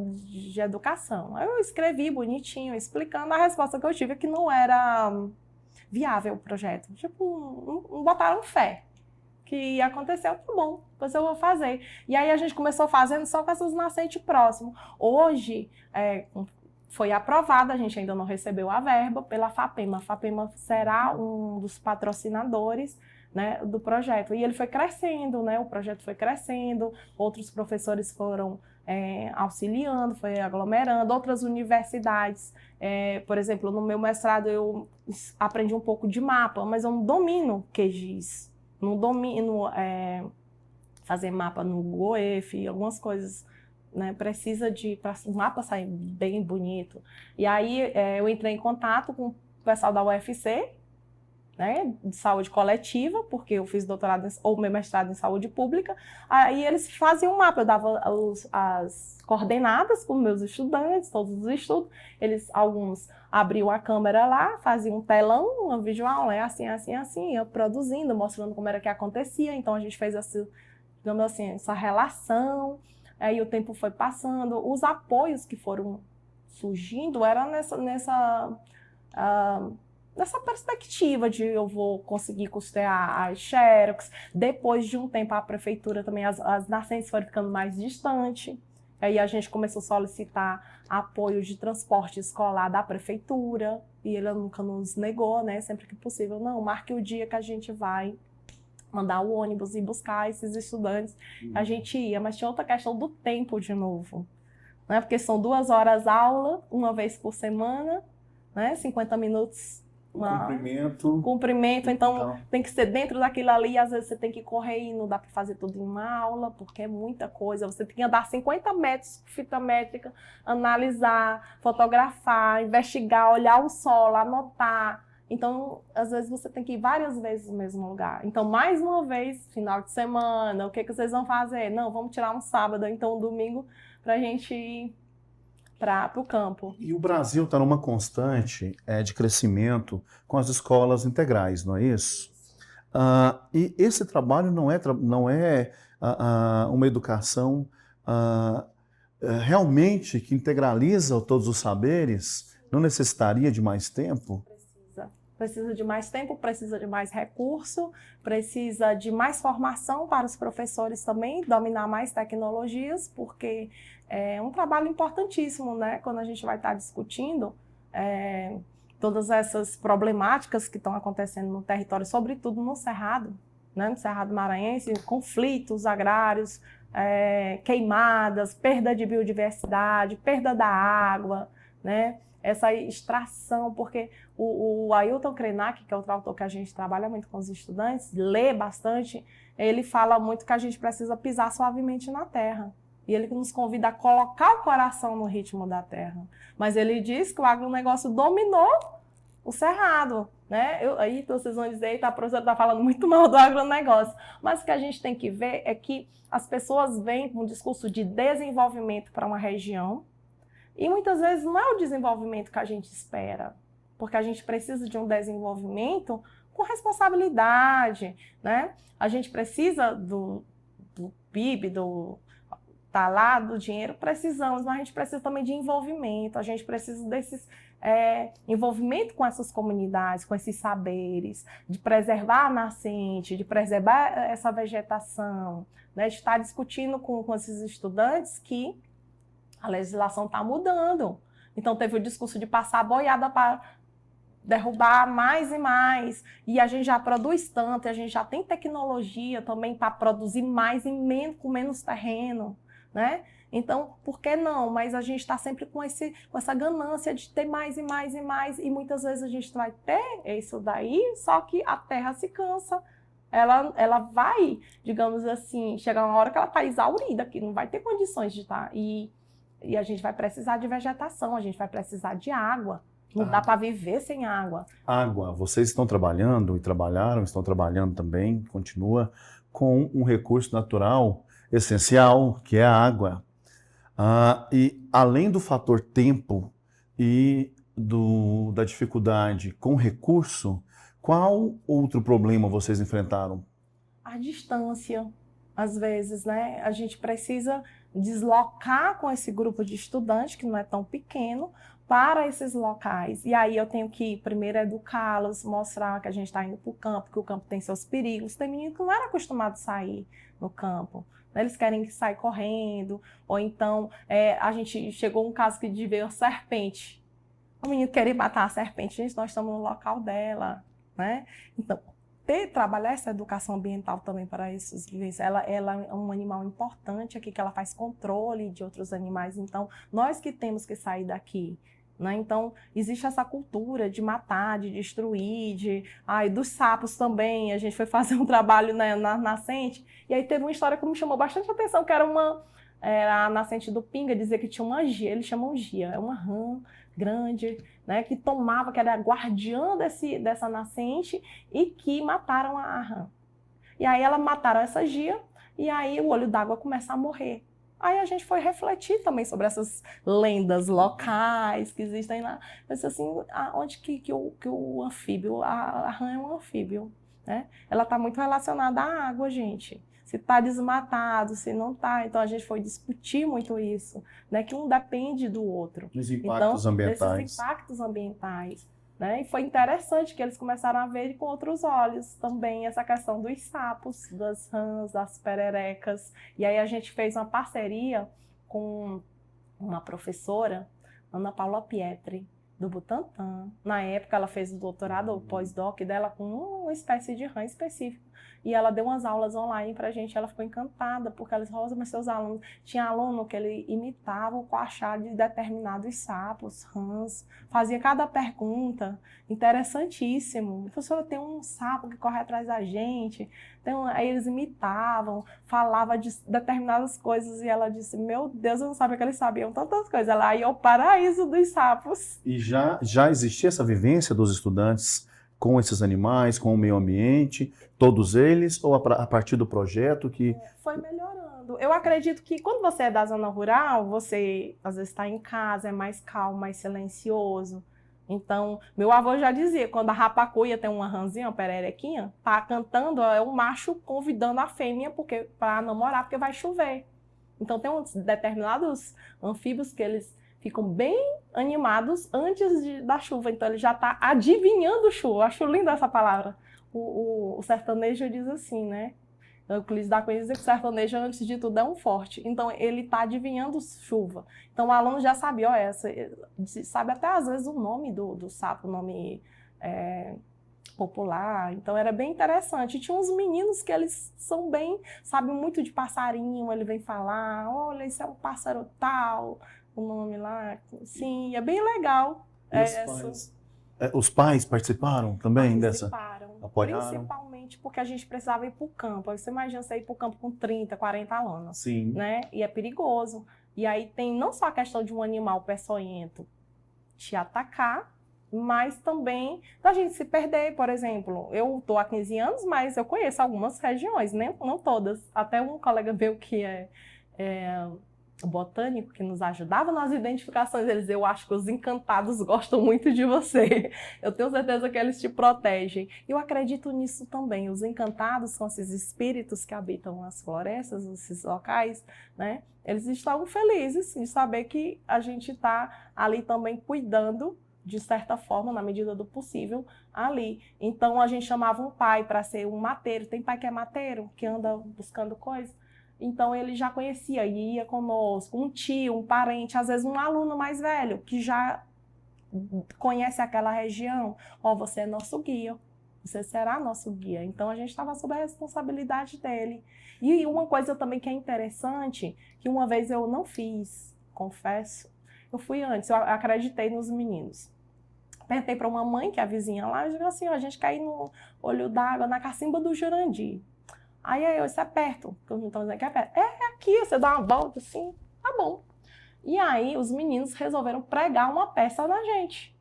de educação. Aí eu escrevi bonitinho, explicando. A resposta que eu tive é que não era viável o projeto. Tipo, não botaram fé que aconteceu, tá bom, depois eu vou fazer. E aí a gente começou fazendo só com essas nascentes próximas. Hoje, foi aprovada, a gente ainda não recebeu a verba pela FAPEMA. A FAPEMA será um dos patrocinadores, né, do projeto. E ele foi crescendo, né, o projeto foi crescendo, outros professores foram auxiliando, foi aglomerando, outras universidades. Por exemplo, no meu mestrado eu aprendi um pouco de mapa, mas eu não domino QGIS. Não domino fazer mapa no GOEF, algumas coisas, né? Precisa para o mapa sair bem bonito. E aí eu entrei em contato com o pessoal da UFC, né, de saúde coletiva, porque eu fiz doutorado ou meu mestrado em saúde pública. Aí eles faziam um mapa, eu dava as coordenadas para os meus estudantes, todos os estudos. Alguns abriam a câmera lá, faziam um telão, uma visual, né, assim, assim, assim, eu produzindo, mostrando como era que acontecia. Então a gente fez digamos assim, essa relação. Aí o tempo foi passando, os apoios que foram surgindo eram nessa perspectiva de eu vou conseguir custear as xerox. Depois de um tempo, a prefeitura também, as nascentes foram ficando mais distantes. Aí a gente começou a solicitar apoio de transporte escolar da prefeitura, e ele nunca nos negou, né? Sempre que possível, não, marque o dia que a gente vai mandar o ônibus e buscar esses estudantes. A gente ia, mas tinha outra questão do tempo de novo, né? Porque são 2 horas aula, uma vez por semana, né? 50 minutos cumprimento, então tem que ser dentro daquilo ali, às vezes você tem que correr e não dá para fazer tudo em uma aula, porque é muita coisa, você tem que andar 50 metros com fita métrica, analisar, fotografar, investigar, olhar o solo, anotar. Então, às vezes você tem que ir várias vezes no mesmo lugar. Então, mais uma vez, final de semana, o que vocês vão fazer? Não, vamos tirar um sábado, então um domingo, para a gente ir para o campo. E o Brasil está numa constante de crescimento com as escolas integrais, não é isso? E esse trabalho não é uma educação realmente que integraliza todos os saberes? Não necessitaria de mais tempo? Precisa de mais tempo, precisa de mais recurso, precisa de mais formação para os professores também, dominar mais tecnologias, porque é um trabalho importantíssimo, né? Quando a gente vai estar discutindo todas essas problemáticas que estão acontecendo no território, sobretudo no Cerrado, né? No Cerrado Maranhense, conflitos agrários, queimadas, perda de biodiversidade, perda da água, né? Essa extração, porque o Ailton Krenak, que é outro autor que a gente trabalha muito com os estudantes, lê bastante, ele fala muito que a gente precisa pisar suavemente na terra. E ele nos convida a colocar o coração no ritmo da terra. Mas ele diz que o agronegócio dominou o cerrado, né? Aí vocês vão dizer, a professora está falando muito mal do agronegócio. Mas o que a gente tem que ver é que as pessoas vêm com um discurso de desenvolvimento para uma região e muitas vezes não é o desenvolvimento que a gente espera, porque a gente precisa de um desenvolvimento com responsabilidade, né? A gente precisa do PIB, tá lá, do dinheiro, precisamos, mas a gente precisa também de envolvimento, a gente precisa desses envolvimento com essas comunidades, com esses saberes, de preservar a nascente, de preservar essa vegetação, né, de estar discutindo com esses estudantes que a legislação está mudando. Então teve o discurso de passar a boiada para derrubar mais e mais, e a gente já produz tanto, e a gente já tem tecnologia também para produzir mais com menos terreno, né? Então, por que não? Mas a gente está sempre com essa ganância de ter mais e mais e mais, e muitas vezes a gente vai ter isso daí, só que a terra se cansa. Ela vai, digamos assim, chegar uma hora que ela está exaurida, que não vai ter condições de estar. E a gente vai precisar de vegetação, a gente vai precisar de água. Não dá para viver sem água. Água. Vocês estão trabalhando e trabalharam, estão trabalhando também, continua, com um recurso natural essencial, que é a água. E além do fator tempo e da dificuldade com recurso, qual outro problema vocês enfrentaram? A distância, às vezes, né? A gente precisa deslocar com esse grupo de estudantes, que não é tão pequeno, para esses locais. E aí eu tenho que primeiro educá-los, mostrar que a gente está indo para o campo, que o campo tem seus perigos. Tem menino que não era acostumado a sair no campo. Eles querem sair correndo, ou então a gente chegou um caso que veio a serpente. O menino queria matar a serpente, gente, nós estamos no local dela, né? Então, trabalhar essa educação ambiental também para esses vivências. Ela é um animal importante aqui, que ela faz controle de outros animais, então nós que temos que sair daqui. Né? Então, existe essa cultura de matar, de destruir, dos sapos também. A gente foi fazer um trabalho na nascente, e aí teve uma história que me chamou bastante atenção, que era a nascente do Pinga, dizia que tinha uma gia, eles chamam gia, é uma rã grande, né, que era guardiã dessa nascente, e que mataram a rã. E aí mataram essa gia, e aí o olho d'água começa a morrer. Aí a gente foi refletir também sobre essas lendas locais que existem lá. Eu disse assim, onde que o anfíbio, a rã é um anfíbio, né? Ela está muito relacionada à água, gente. Se está desmatado, se não está. Então a gente foi discutir muito isso, né? Que um depende do outro. Os impactos ambientais. Desses impactos ambientais. Né? E foi interessante que eles começaram a ver com outros olhos também essa questão dos sapos, das rãs, das pererecas. E aí a gente fez uma parceria com uma professora, Ana Paula Pietri, do Butantan. Na época ela fez o doutorado, o pós-doc dela com uma espécie de rã específica. E ela deu umas aulas online pra gente, ela ficou encantada, porque ela disse, Rosa, mas seus alunos... Tinha aluno que ele imitava o coachar de determinados sapos, rãs, fazia cada pergunta, interessantíssimo. Professora, tem um sapo que corre atrás da gente, aí eles imitavam, falavam de determinadas coisas, e ela disse, meu Deus, eu não sabia que eles sabiam tantas coisas. Ela ia ao paraíso dos sapos. E já existia essa vivência dos estudantes com esses animais, com o meio ambiente, todos eles, ou a partir do projeto que... Foi melhorando. Eu acredito que quando você é da zona rural, você às vezes está em casa, é mais calmo, mais silencioso. Então, meu avô já dizia, quando a rapacuia tem uma rãzinha, uma pererequinha, tá cantando, é o macho convidando a fêmea para namorar, porque vai chover. Então, tem uns determinados anfíbios que eles ficam bem animados antes da chuva, então ele já está adivinhando chuva. Acho linda essa palavra. O sertanejo diz assim, né? O Euclides da Cunha diz que o sertanejo, antes de tudo, é um forte. Então, ele está adivinhando chuva. Então, o aluno já sabia, sabe até às vezes o nome do sapo, o nome popular. Então, era bem interessante. E tinha uns meninos que eles sabem muito de passarinho, ele vem falar, olha, isso é um pássaro tal, o nome lá, sim, é bem legal. Os pais participaram também dessa? Apoiaram? Principalmente porque a gente precisava ir para o campo. Aí você imagina você ir para o campo com 30, 40 alunos. Sim. Né? E é perigoso. E aí tem não só a questão de um animal peçonhento te atacar, mas também da gente se perder, por exemplo. Eu estou há 15 anos, mas eu conheço algumas regiões, né? Não todas. Até um colega meu que é botânico, que nos ajudava nas identificações, ele dizia, eu acho que os encantados gostam muito de você. Eu tenho certeza que eles te protegem. Eu acredito nisso também. Os encantados são esses espíritos que habitam as florestas, esses locais, né? Eles estavam felizes de saber que a gente está ali também cuidando, de certa forma, na medida do possível, ali. Então, a gente chamava um pai para ser um mateiro. Tem pai que é mateiro, que anda buscando coisas. Então, ele já conhecia, ia conosco, um tio, um parente, às vezes um aluno mais velho, que já conhece aquela região. Ó, você é nosso guia, você será nosso guia. Então, a gente estava sob a responsabilidade dele. E uma coisa também que é interessante, que uma vez eu não fiz, confesso, eu fui antes, eu acreditei nos meninos. Perguntei para uma mãe, que é a vizinha lá, eu digo assim, ó, a gente quer ir no Olho d'Água, na Cacimba do Jurandir. Aí eu, isso é perto, porque os meninos estão dizendo que é perto. É aqui, você dá uma volta assim, tá bom. E aí os meninos resolveram pregar uma peça na gente.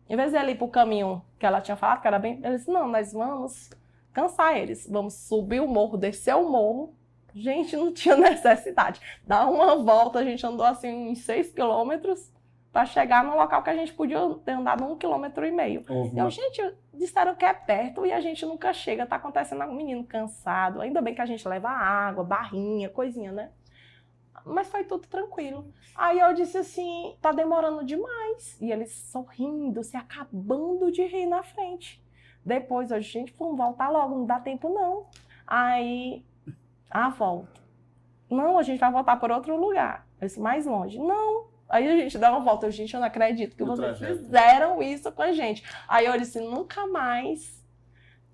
Em vez de ele ir pro caminho que ela tinha falado, que era bem... Eles disse, não, nós vamos cansar eles. Vamos subir o morro, descer o morro. Gente, não tinha necessidade. Dar uma volta, a gente andou assim uns 6 quilômetros para chegar no local que a gente podia ter andado 1,5 quilômetros. Então, gente, disseram que é perto e a gente nunca chega. Tá acontecendo um menino cansado. Ainda bem que a gente leva água, barrinha, coisinha, né? Mas foi tudo tranquilo. Aí eu disse assim, tá demorando demais. E eles sorrindo, se acabando de rir na frente. Depois, hoje, gente, vamos voltar logo, não dá tempo não. Aí, volta. Não, a gente vai voltar por outro lugar. Eu disse, mais longe. Não. Aí a gente dá uma volta. Gente, eu não acredito que vocês fizeram isso com a gente. Aí eu disse, nunca mais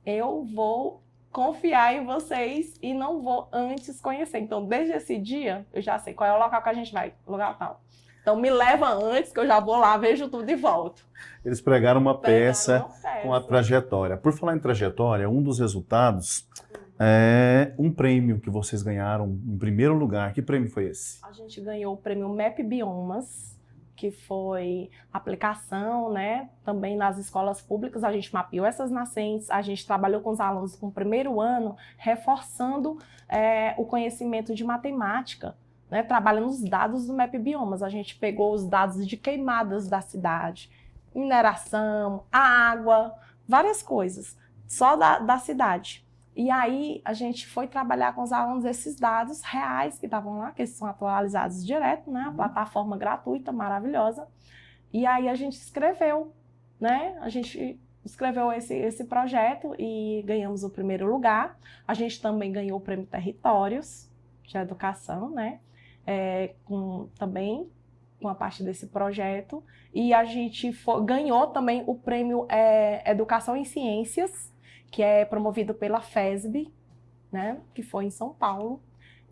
eu vou confiar em vocês e não vou antes conhecer. Então, desde esse dia, eu já sei qual é o local que a gente vai, lugar tal. Então, me leva antes, que eu já vou lá, vejo tudo e volto. Eles pregaram uma peça com a trajetória. Por falar em trajetória, um dos resultados é um prêmio que vocês ganharam em primeiro lugar. Que prêmio foi esse? A gente ganhou o prêmio MAP Biomas, que foi aplicação, né? Também nas escolas públicas, a gente mapeou essas nascentes, a gente trabalhou com os alunos com o primeiro ano, reforçando o conhecimento de matemática, né? Trabalhando os dados do MAP Biomas. A gente pegou os dados de queimadas da cidade, mineração, água, várias coisas, só da cidade. E aí a gente foi trabalhar com os alunos esses dados reais que estavam lá, que eles são atualizados direto, né? A plataforma gratuita, maravilhosa. E aí a gente escreveu, né? A gente escreveu esse projeto e ganhamos o primeiro lugar. A gente também ganhou o prêmio Territórios de Educação, né? Também com a parte desse projeto. E a gente ganhou também o prêmio Educação em Ciências, que é promovido pela FESB, né, que foi em São Paulo,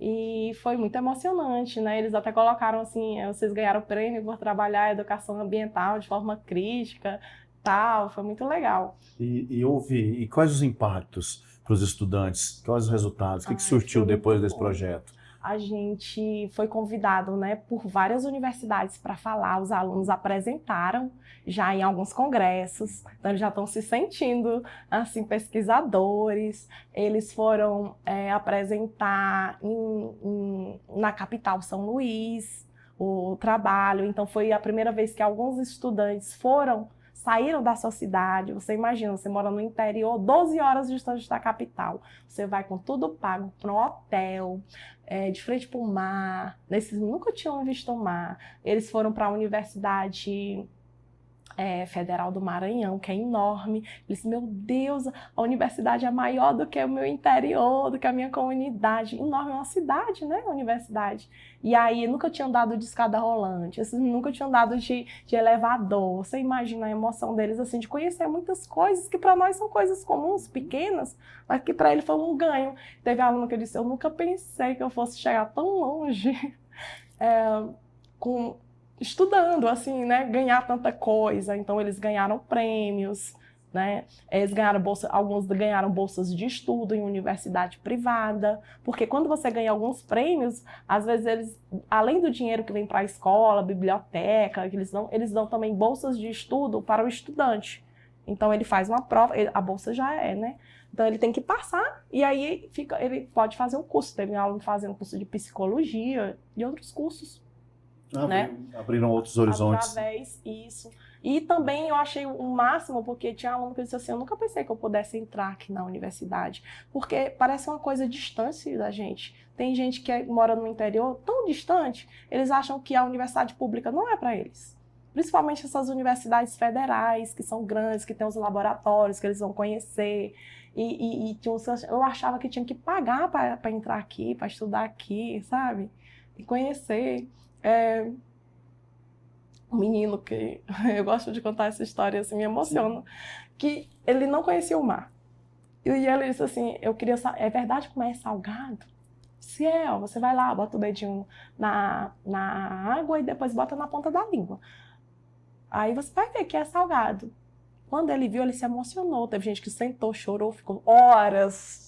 e foi muito emocionante, né, eles até colocaram assim, vocês ganharam o prêmio por trabalhar a educação ambiental de forma crítica, tal, foi muito legal. E quais os impactos para os estudantes, quais os resultados, o que surtiu depois desse projeto? A gente foi convidado, né, por várias universidades para falar, os alunos apresentaram já em alguns congressos, então eles já estão se sentindo assim, pesquisadores, eles foram apresentar na capital São Luís o trabalho, então foi a primeira vez que alguns estudantes saíram da sua cidade. Você imagina, você mora no interior, 12 horas distante da capital. Você vai com tudo pago para um hotel, de frente para o mar. Esses nunca tinham visto o mar. Eles foram para a Universidade Federal do Maranhão, que é enorme. Eles, meu Deus, a universidade é maior do que o meu interior, do que a minha comunidade. Enorme, é uma cidade, né, a universidade. E aí, nunca tinham dado de escada rolante, esses nunca tinham dado de elevador. Você imagina a emoção deles, assim, de conhecer muitas coisas que para nós são coisas comuns, pequenas, mas que para ele foi um ganho. Teve aluno que disse, eu nunca pensei que eu fosse chegar tão longe com estudando, assim, né, ganhar tanta coisa. Então, eles ganharam prêmios, né? Eles ganharam bolsa, alguns ganharam bolsas de estudo em universidade privada, porque quando você ganha alguns prêmios, às vezes eles, além do dinheiro que vem para a escola, biblioteca, eles dão também bolsas de estudo para o estudante. Então, ele faz uma prova, a bolsa já é, né? Então, ele tem que passar e aí ele pode fazer um curso. Teve um aluno fazendo curso de psicologia e outros cursos. Né? Abriram outros horizontes. Através disso. E também eu achei o máximo, porque tinha aluno que disse assim, eu nunca pensei que eu pudesse entrar aqui na universidade, porque parece uma coisa distante da gente. Tem gente que mora no interior tão distante, eles acham que a universidade pública não é para eles. Principalmente essas universidades federais, que são grandes, que tem os laboratórios, que eles vão conhecer. Eu achava que tinha que pagar para entrar aqui, para estudar aqui, sabe? E conhecer. Um menino que eu gosto de contar essa história, assim, me emociona, que ele não conhecia o mar. E ele disse assim, eu queria saber, é verdade que o mar é salgado? Se é, ó, você vai lá, bota o dedinho na água e depois bota na ponta da língua. Aí você vai ver que é salgado. Quando ele viu, ele se emocionou. Teve gente que sentou, chorou, ficou horas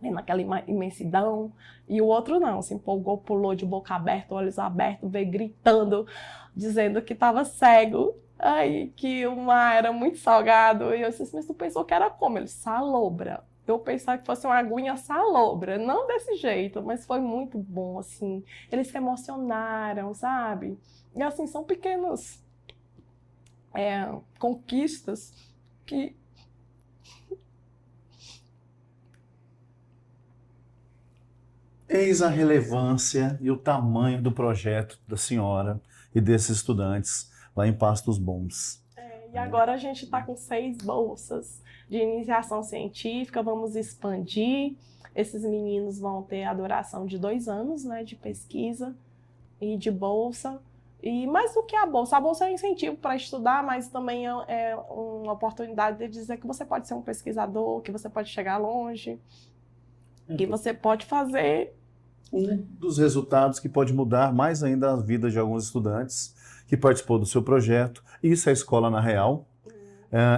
vendo aquela imensidão, e o outro não, se empolgou, pulou de boca aberta, olhos abertos, veio gritando, dizendo que estava cego, aí, que o mar era muito salgado, e eu disse, mas tu pensou que era como? Ele, salobra. Eu pensava que fosse uma aguinha salobra, não desse jeito, mas foi muito bom, assim, eles se emocionaram, sabe? E assim, são pequenas conquistas que Eis a relevância e o tamanho do projeto da senhora e desses estudantes lá em Pastos Bons. E agora a gente está com 6 bolsas de iniciação científica, vamos expandir. Esses meninos vão ter a duração de 2 anos, né, de pesquisa e de bolsa. E mais do que a bolsa é um incentivo para estudar, mas também é uma oportunidade de dizer que você pode ser um pesquisador, que você pode chegar longe, que você pode fazer. Um dos resultados que pode mudar mais ainda a vida de alguns estudantes que participou do seu projeto. Isso é a Escola na Real.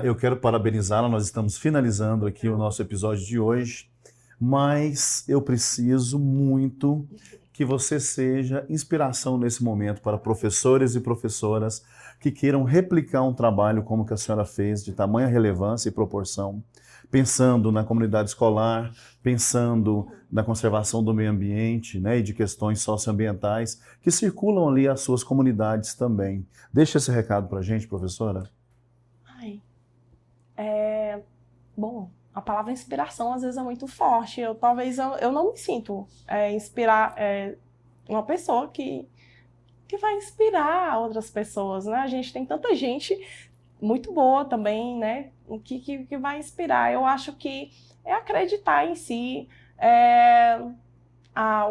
Eu quero parabenizá-la, nós estamos finalizando aqui o nosso episódio de hoje, mas eu preciso muito que você seja inspiração nesse momento para professores e professoras que queiram replicar um trabalho como que a senhora fez, de tamanha relevância e proporção, pensando na comunidade escolar, pensando na conservação do meio ambiente, né, e de questões socioambientais que circulam ali as suas comunidades também. Deixa esse recado para a gente, professora. Bom, a palavra inspiração às vezes é muito forte. Eu não me sinto inspirar uma pessoa que vai inspirar outras pessoas, né? A gente tem tanta gente muito boa também, né? Que vai inspirar. Eu acho que é acreditar em si.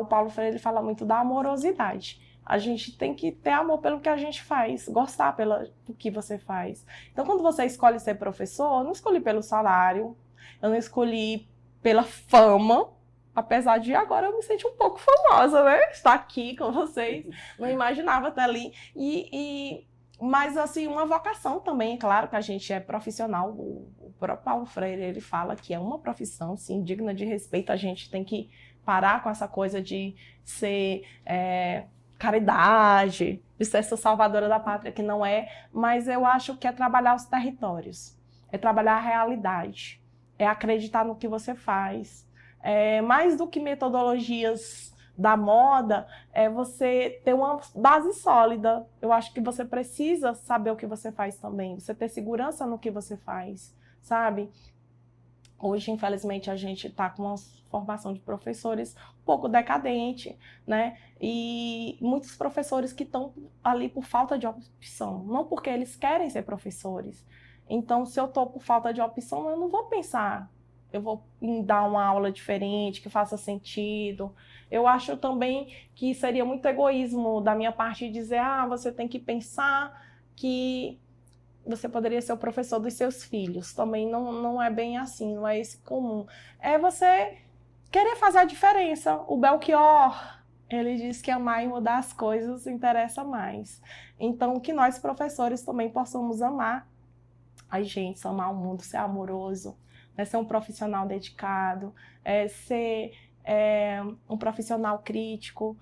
O Paulo Freire fala muito da amorosidade. A gente tem que ter amor pelo que a gente faz, gostar do que você faz. Então, quando você escolhe ser professor, eu não escolhi pelo salário, eu não escolhi pela fama, apesar de agora eu me sentir um pouco famosa, né? Estar aqui com vocês, não imaginava estar ali. Mas, assim, uma vocação também, claro que a gente é profissional. O próprio Paulo Freire, ele fala que é uma profissão, sim, digna de respeito. A gente tem que parar com essa coisa de ser caridade, de ser essa salvadora da pátria, que não é. Mas eu acho que é trabalhar os territórios, é trabalhar a realidade, é acreditar no que você faz. Mais do que metodologias da moda, é você ter uma base sólida. Eu acho que você precisa saber o que você faz também, você ter segurança no que você faz, sabe? Hoje, infelizmente, a gente está com uma formação de professores um pouco decadente, né? E muitos professores que estão ali por falta de opção, não porque eles querem ser professores. Então, se eu estou por falta de opção, eu não vou pensar, eu vou dar uma aula diferente, que faça sentido. Eu acho também que seria muito egoísmo da minha parte dizer, você tem que pensar que você poderia ser o professor dos seus filhos. Também não é bem assim, não é esse comum. É você querer fazer a diferença. O Belchior, Ele diz que amar e mudar as coisas interessa mais. Então, que nós, professores, também possamos amar a gente, amar o mundo, ser amoroso, né? Ser um profissional dedicado, ser um profissional crítico,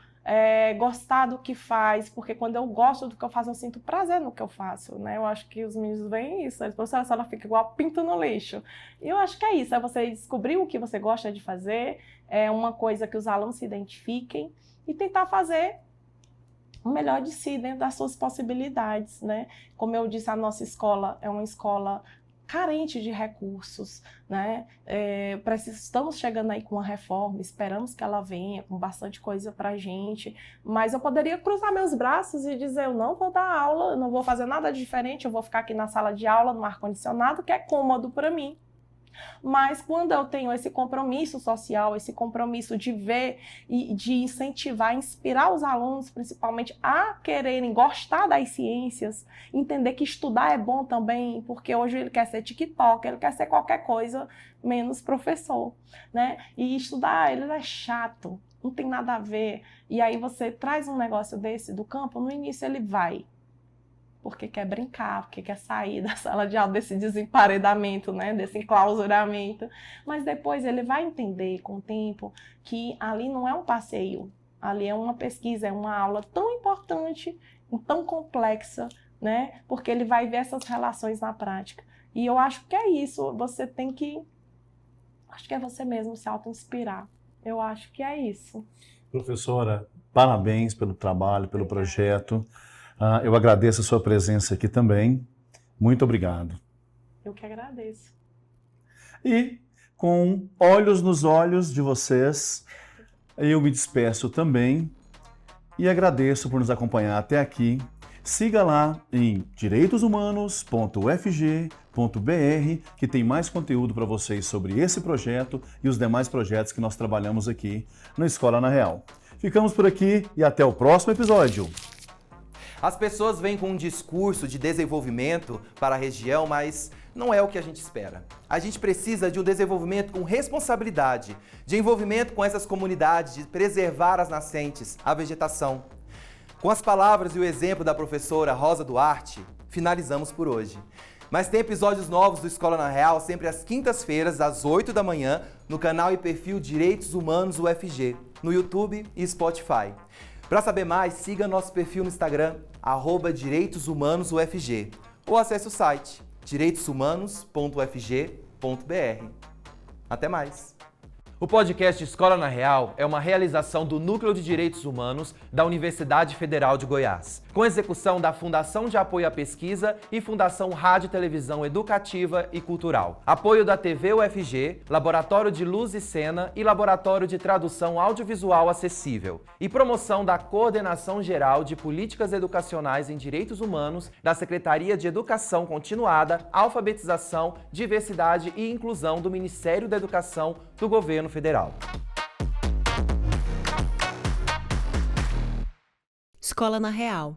gostar do que faz, porque quando eu gosto do que eu faço, eu sinto prazer no que eu faço, né? Eu acho que os meninos veem isso, eles pensam, ela fica igual pinto no lixo. E eu acho que é isso, é você descobrir o que você gosta de fazer, é uma coisa que os alunos se identifiquem e tentar fazer o melhor de si dentro das suas possibilidades, né? Como eu disse, a nossa escola é uma escola carente de recursos, né? Estamos chegando aí com uma reforma, esperamos que ela venha com bastante coisa para a gente, mas eu poderia cruzar meus braços e dizer, eu não vou dar aula, eu não vou fazer nada diferente, eu vou ficar aqui na sala de aula, no ar-condicionado, que é cômodo para mim. Mas quando eu tenho esse compromisso social, esse compromisso de ver e de incentivar, inspirar os alunos, principalmente, a quererem gostar das ciências, entender que estudar é bom também, porque hoje ele quer ser TikTok, ele quer ser qualquer coisa menos professor, né? E estudar, ele é chato, não tem nada a ver. E aí você traz um negócio desse do campo, no início ele vai, porque quer brincar, porque quer sair da sala de aula, desse desemparedamento, né? Desse enclausuramento. Mas depois ele vai entender com o tempo que ali não é um passeio, ali é uma pesquisa, é uma aula tão importante, tão complexa, né? Porque ele vai ver essas relações na prática. E eu acho que é isso, você tem que... Acho que é você mesmo se auto-inspirar. Eu acho que é isso. Professora, parabéns pelo trabalho, pelo projeto. Eu agradeço a sua presença aqui também. Muito obrigado. Eu que agradeço. E com olhos nos olhos de vocês, eu me despeço também e agradeço por nos acompanhar até aqui. Siga lá em direitoshumanos.ufg.br, que tem mais conteúdo para vocês sobre esse projeto e os demais projetos que nós trabalhamos aqui na Escola na Real. Ficamos por aqui e até o próximo episódio. As pessoas vêm com um discurso de desenvolvimento para a região, mas não é o que a gente espera. A gente precisa de um desenvolvimento com responsabilidade, de envolvimento com essas comunidades, de preservar as nascentes, a vegetação. Com as palavras e o exemplo da professora Rosa Duarte, finalizamos por hoje. Mas tem episódios novos do Escola na Real sempre às quintas-feiras, às 8 da manhã, no canal e perfil Direitos Humanos UFG, no YouTube e Spotify. Para saber mais, siga nosso perfil no Instagram, @direitoshumanosufg, ou acesse o site direitoshumanos.ufg.br. Até mais! O podcast Escola na Real é uma realização do Núcleo de Direitos Humanos da Universidade Federal de Goiás, com execução da Fundação de Apoio à Pesquisa e Fundação Rádio e Televisão Educativa e Cultural. Apoio da TV UFG, Laboratório de Luz e Cena e Laboratório de Tradução Audiovisual Acessível. E promoção da Coordenação Geral de Políticas Educacionais em Direitos Humanos da Secretaria de Educação Continuada, Alfabetização, Diversidade e Inclusão do Ministério da Educação do Governo Federal. Escola na Real.